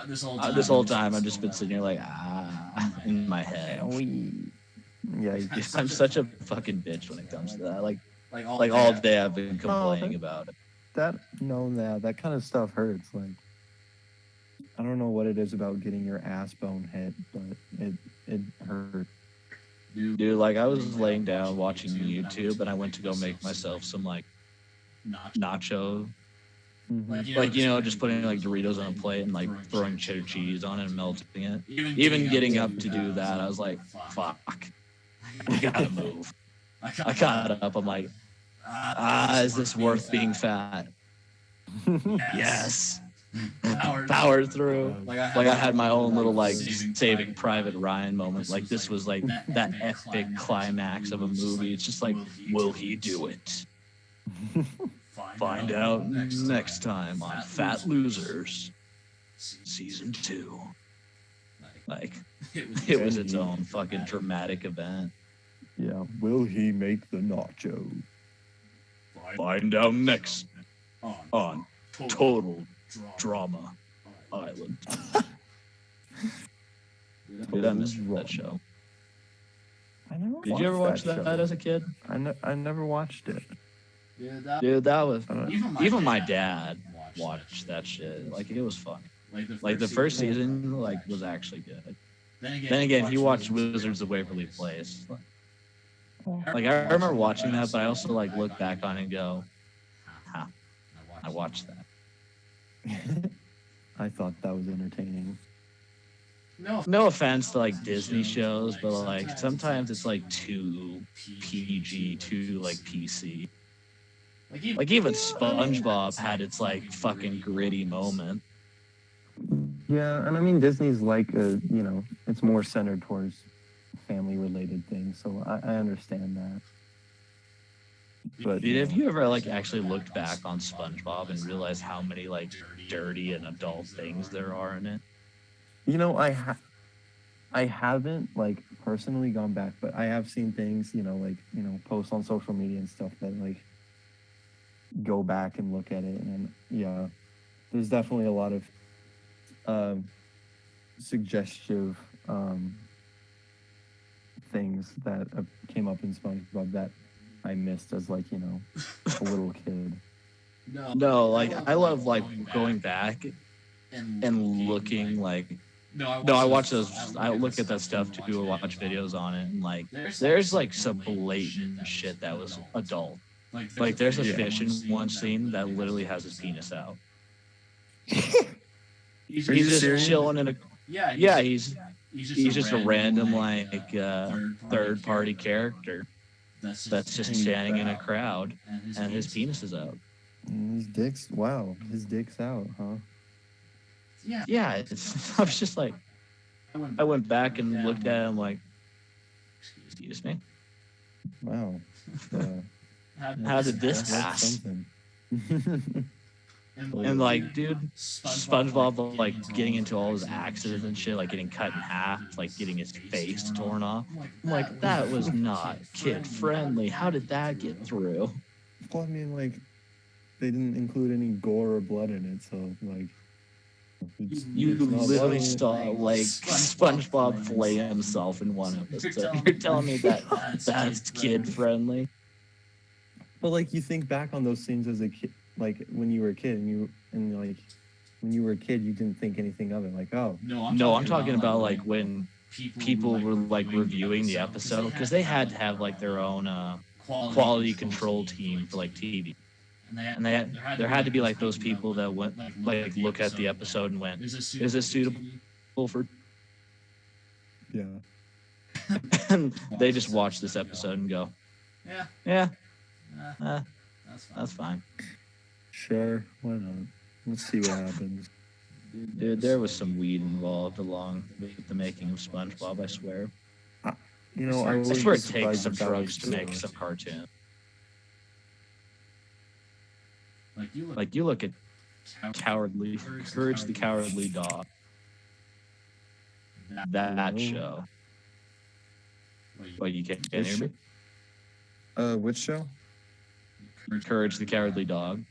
This whole time I've just been sitting here like in my head.
Yeah,
I'm such a fucking bitch when it comes to that. Like all day I've been complaining about it.
that kind of stuff hurts. Like, I don't know what it is about getting your ass bone hit, but it hurts.
Dude, like I was laying down watching YouTube and I went to go make myself some like nacho. Like, just putting like Doritos on a plate and like throwing cheddar cheese on it and melting it. Even getting up to do that, I was like, fuck. I gotta move. I got up. I'm like, is this worth being fat? Yes. Powered through. Like I had my own little like Saving Private Ryan moment. Like this was like that epic climax of a movie. It's just like, will he do it? Find out next time on Fat Losers Season 2. Like it was its own fucking dramatic event.
Yeah. Will he make the nacho?
Find out next on Total Drama Island. Dude, I miss that show. Did you ever watch that as a kid?
I never watched it.
Dude, that was even my dad watched that shit. Like it was fun. Like the first season, like was actually good. Then again, he watched Wizards of Waverly Place. Like I remember watching that, but I also like look back on it and go, "Huh, I watched that."
I thought that was entertaining.
No offense to like Disney shows, but like sometimes it's like too PG, too like PC. Like even SpongeBob had its like fucking gritty moment.
Yeah, and I mean Disney's like it's more centered towards family related things, so I understand that. But
Dude, have you ever like actually looked back on SpongeBob and realized how many like dirty and adult things there are in it?
I haven't like personally gone back, but I have seen things, posts on social media and stuff that like go back and look at it, and yeah, there's definitely a lot of suggestive things that came up in SpongeBob that I missed as like a little kid.
No, like I love like going back and looking like. No, I watch those. I look at that stuff too. I watch videos on it, and like, there's like some blatant shit that was adult. Like, there's a fish in one scene that literally has his penis out. He's just chilling in a. Yeah, he's just a random like third party character that's just standing in a crowd, and his penis is out.
His dick's out, huh?
Yeah, I was just like, I went back and looked at him like, excuse me?
Wow.
How did this pass? And like, dude, SpongeBob like getting into all his accidents and shit, like getting cut in half, like getting his face torn off. I'm like, that was not kid friendly. How did that get through?
Well, I mean, like, they didn't include any gore or blood in it, so like.
You literally saw like SpongeBob flay himself in one episode. You're telling me that's kid friendly?
But like, you think back on those scenes as a kid, like when you were a kid, when you were a kid, you didn't think anything of it. Like, oh
no, I'm talking about like when people were like reviewing the episode, because they had to have like their own quality control team for like TV. And there had to be like those people that went like look at the episode and went, is this suitable for?
Yeah.
And they just watch this episode and go, yeah, that's fine.
Sure, why not? Let's see what happens.
Dude, there was some weed involved along with the making of SpongeBob, I swear.
I
swear it takes some drugs to make some cartoon. Like you look at Courage the Cowardly Dog. That show. Wait, you can't hear me?
Which show?
Courage the Cowardly Dog.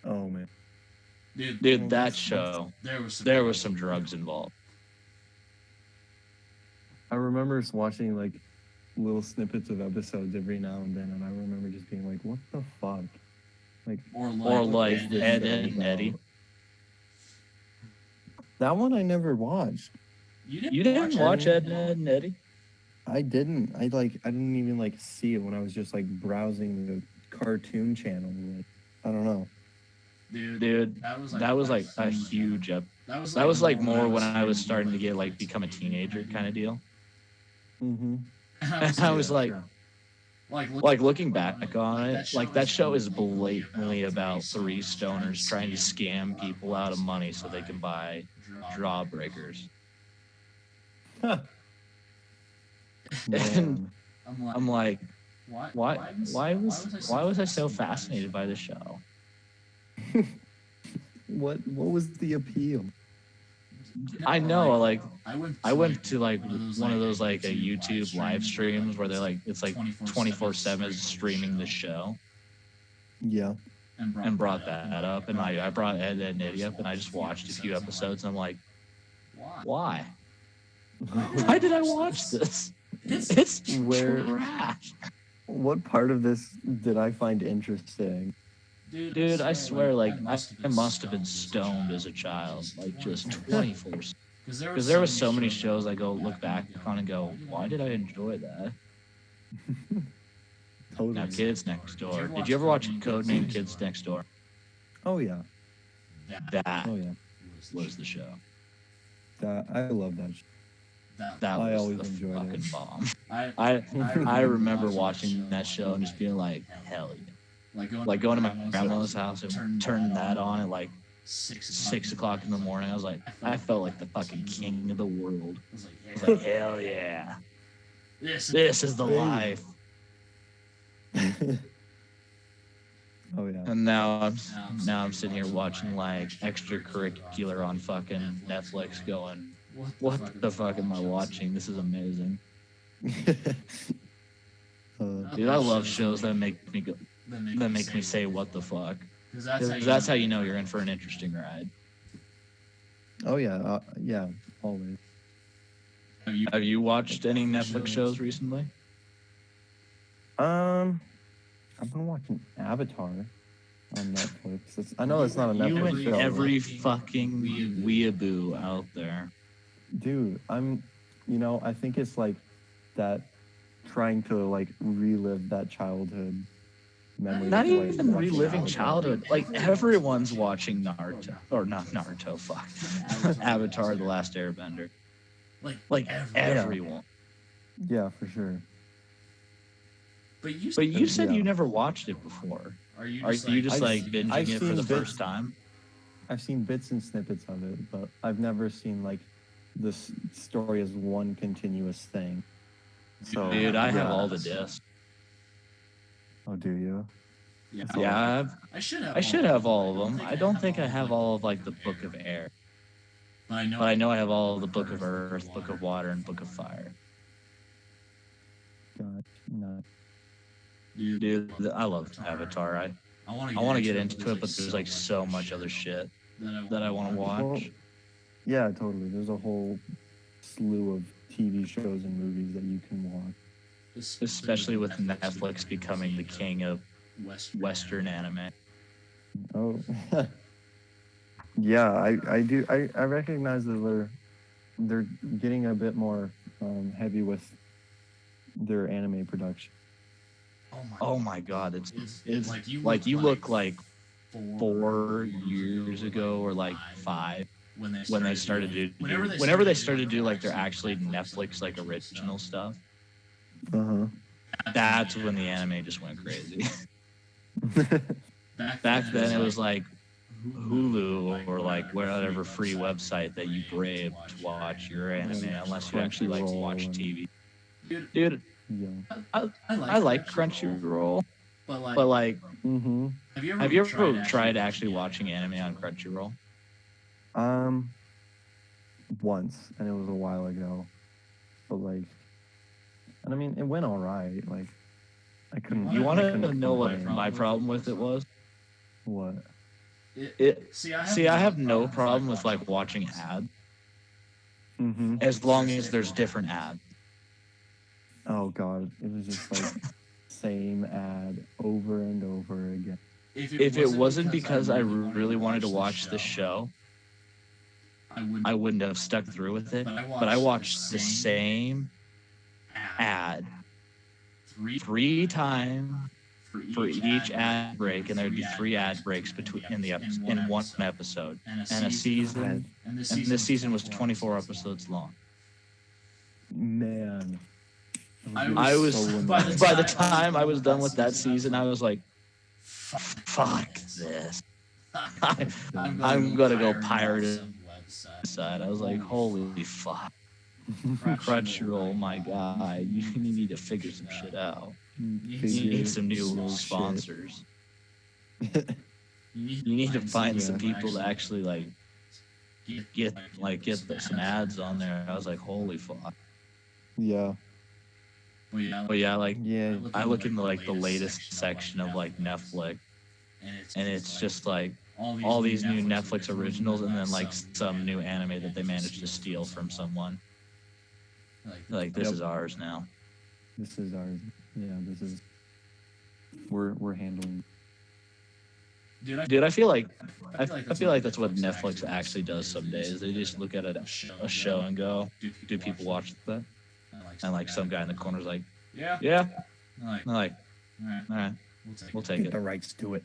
Oh man.
Dude, that show, there was some drugs involved.
I remember watching like little snippets of episodes every now and then, and I remember just being like, "What the fuck?" Like,
Or
Or
like
like
this
Ed,
show
Ed, and Eddie.
about? That one I never watched.
You didn't watch Ed, Ed, and Eddie?
I didn't. I didn't even like see it when I was just like browsing the cartoon channel. Like, I don't know.
Dude, that was like a huge that was like more when I was starting to get like become a teenager kind of deal.
Mm-hmm.
And I was like,
Sure.
like looking back on it, like that show is blatantly about three stoners trying to scam people out of money so they can buy jawbreakers. And
Man,
I'm like, why was I so fascinated by the show?
what was the appeal?
I know, like I went to like one of those like a YouTube live streams where they're like it's like 24/7 streaming the show
Yeah.
and brought that up, and I brought Ed, Ed and Eddie up, and I just watched a few episodes, and I'm like, why? Why did I watch this? It's trash.
What part of this did I find interesting?
Dude, I swear, like I must have been stoned as a child, like just 24. Because there was so many shows I go look back on and go, why did I enjoy that?
Totally.
Now, Kids Next Door. Did you ever watch Codename Kids Next Door?
Oh yeah.
That
Oh yeah.
was the show.
That I love that.
That
I
was
always
the
enjoyed
fucking
it.
bomb. I remember watching that show and just being like, hell yeah. Like going to my grandma's house and turning that on at like 6 o'clock in the morning. I was like, I felt like the fucking king of the world. I was like, hell yeah. This is the life.
Oh yeah.
And now I'm sitting here watching like extracurricular on fucking Netflix going, what the fuck am I watching? This is amazing. Dude, I love shows that make me say what the fuck. Because that's how you know you're in for an interesting ride.
Oh yeah. Yeah. Always.
Have you watched any Netflix shows recently?
I've been watching Avatar on Netflix. I know it's not a
You
Netflix
and
show.
every fucking weeaboo out there.
Dude, I think it's like that trying to like relive that childhood memory.
Not
of, like,
even
watching
reliving
Avatar.
childhood. Like everyone's watching Naruto, or not Naruto. Fuck, Avatar: The Last Airbender. Like everyone.
Yeah, for sure.
But
you said
Yeah.
you never watched it before. Are you just
I've-
like binging
I've
it for
seen
the
bits.
first time?
I've seen bits and snippets of it, but I've never seen like this story as one continuous thing. So,
Dude, I have
yeah.
all the discs.
Oh, do you?
Yeah, I should have all of them. I don't think I have all of like the Book of Air, but I know I have all of the Book of Earth, Book of Water, and Book of Fire.
God, no.
Dude, I love Avatar. I want to get into it, but there's like so much other shit that I want to watch.
Well, yeah, totally. There's a whole slew of TV shows and movies that you can watch.
Especially with Netflix becoming the king of Western anime.
Oh, yeah. I do. I recognize that they're getting a bit more heavy with their anime production.
Oh my god, it's like you look like 4 years ago or like 5 when they started to whenever they started to do like their actually Netflix like original stuff.
Uh
That's when the anime just went crazy.
huh.
Back then it was like Hulu or like whatever free website that you brave to watch your anime unless you actually like to watch TV. Dude,
Yeah.
I like Crunchyroll, but like,
Mm-hmm.
have you ever tried actually watching anime on Crunchyroll?
Once, and it was a while ago. But like, and I mean, it went all right. Like, I couldn't.
You want
I
to
couldn't
know what
complain.
my problem with it was?
What?
See, I have no problem with like watching ads
Mm-hmm.
as long as there's different ads.
Oh god, it was just like same ad over and over again.
If it wasn't because I really wanted to watch the show, I wouldn't have stuck through with it. But I watched the same ad 3 times for each ad break, and there'd be 3 ad breaks in one episode, and this season was 24 episodes long.
Man,
I was
so
by
annoying.
the time I was done with that season, I was like, fuck this. I'm gonna go pirate it side. I was like, holy fuck. Crunchyroll, my guy, you need to figure some shit out. You need some new sponsors. You need to find some people to actually like get some ads on there. I was like, holy fuck.
Yeah.
But yeah, like
Yeah.
I look into like the latest section of like Netflix, and it's just like all these new Netflix originals, and then like some new anime that they managed to steal from someone. Like this is ours now.
This is ours. Yeah, this is. We're handling.
Dude, I feel like that's what Netflix actually does some days. They just look at a show and go, do people watch that? And like some guy in the corner's like, yeah. And I'm like, all right, we'll take
Get
it.
the rights to it.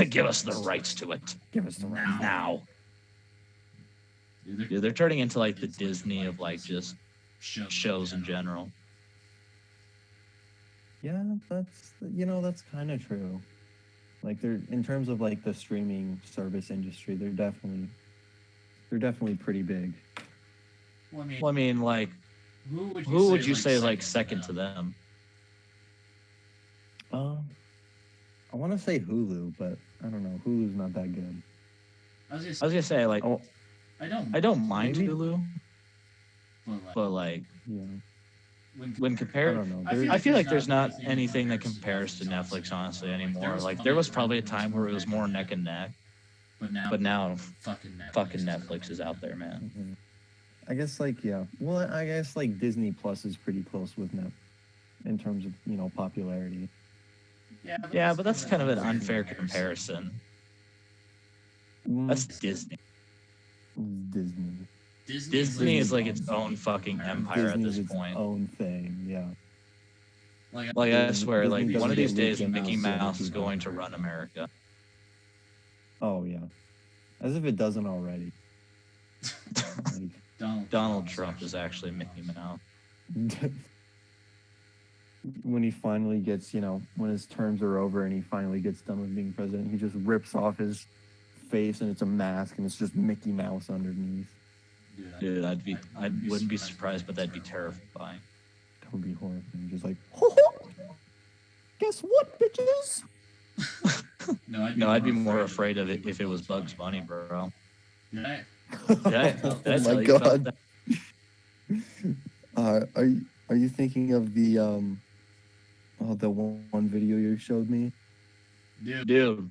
Give us the rights to it
Give us the rights
now. Dude, they're turning into like the Disney of like just shows in general.
Yeah, that's kind of true. Like they're in terms of like the streaming service industry, they're definitely pretty big.
Well, I mean, like, who would you say is like second to them?
I want to say Hulu, but I don't know. Hulu's not that good.
I was gonna say like, I don't mind Hulu, but like,
Yeah.
when compared,
I don't know.
I feel like there's not anything that compares to Netflix honestly anymore. Like there was probably a time where it was more neck and neck, but now fucking Netflix is out there, man.
Mm-hmm. I guess like well, I guess like Disney Plus is pretty close with Net in terms of popularity.
Yeah, but that's kind of an unfair comparison. That's Disney.
Disney.
Disney is like its own fucking empire at this
Disney's
point.
Its own thing, yeah.
Like I swear, like
Disney
one of these
doesn't
days,
get
Mickey
Mouse
Mouse is
people.
going to run America.
Oh yeah, as if it doesn't already. Like,
Donald Trump is actually Mickey Mouse.
when he finally gets, when his terms are over and he finally gets done with being president, he just rips off his face and it's a mask and it's just Mickey Mouse underneath.
Dude, I wouldn't be surprised, but that'd be terrifying.
That would be horrifying. Just like, guess what, bitches?
No, I'd be more afraid of it if it was Bugs Bunny, bro. Did I
Oh
tell
my
you about
god.
that?
Are you thinking of the the one video you showed me?
Dude,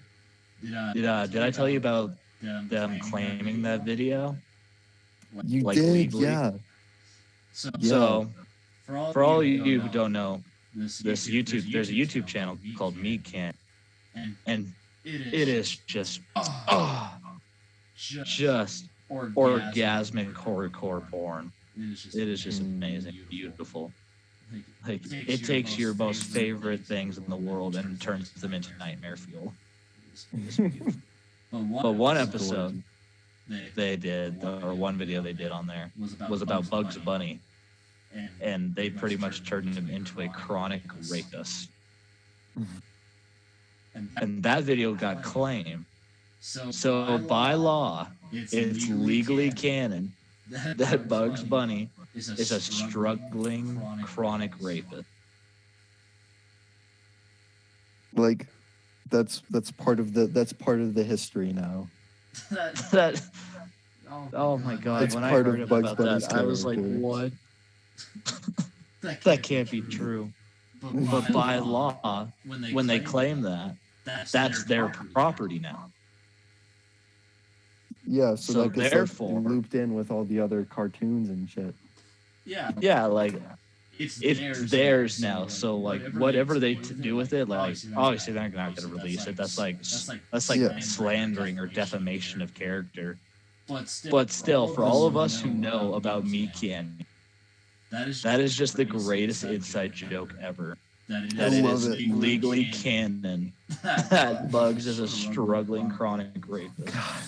did I tell you about them claiming that video?
You
Like,
did,
legally?
yeah.
So, for all you who don't know, there's a YouTube channel called Meat Can, and it is just orgasmic horrorcore porn. It is just amazing, beautiful. Like it takes your most favorite things in the world and turns them into nightmare fuel. But one episode they did, or one video they did on there, was about Bugs Bunny, and they pretty much turned him into a chronic rapist. And that video got claimed. So by law, it's legally canon that Bugs Bunny is a struggling chronic rapist.
Like, that's part of the history now.
That oh my god!
That's
when I
part of
heard
Bugs
about
Bunny's
that, I was like,
character.
"What? That can't be true." But by law, when they claim that, that's their property now.
Yeah,
So
that gets
therefore-
looped in with all the other cartoons and shit.
Yeah, like
it's
theirs now. So like whatever they do with it, like obviously they're not going to release it. That's like
Yeah.
slandering or defamation of character.
But
Still, for all of us who know about meat candy, that is just the greatest inside joke ever. That
I
it
love
is
it.
legally canon that Bugs is a struggling chronic rapist.
God,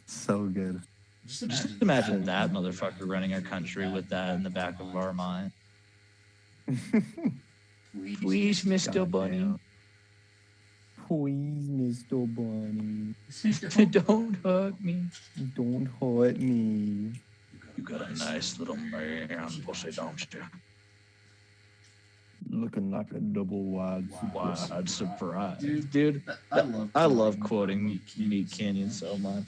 so good.
Just imagine that motherfucker running our country with that in the back of our mind. Please, Mr.
God
Bunny.
damn. Please, Mr. Bunny,
Don't hurt me.
don't hurt me.
You got a nice little man, pussy, don't you?
Looking like a double wide.
Wide surprise. Dude, I love quoting Meat Canyon so much.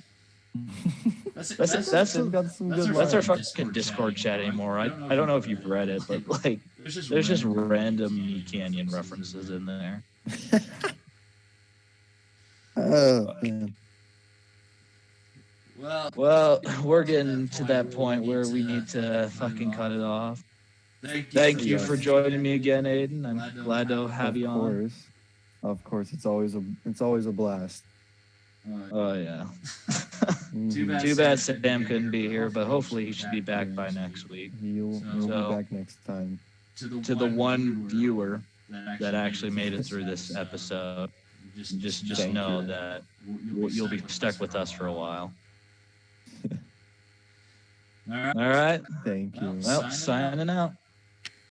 That's
They've got some good
our
lines.
fucking Discord chat anymore. I don't know if you've read it, but like there's just random Meat Canyon references in there.
Oh, man.
Well,
We're getting to that point where we need to fucking cut it off. Thank you for joining me again, Aiden. I'm glad to have you on.
Of course, it's always a blast.
Oh yeah.
Mhm.
Too bad Sam couldn't be here, but hopefully he should be back by next week.
He'll be back next time.
To the one viewer that actually made it through this episode, just
Thank
know
you.
that you'll be stuck with us for a while. All right.
Thank you.
Well, signing out.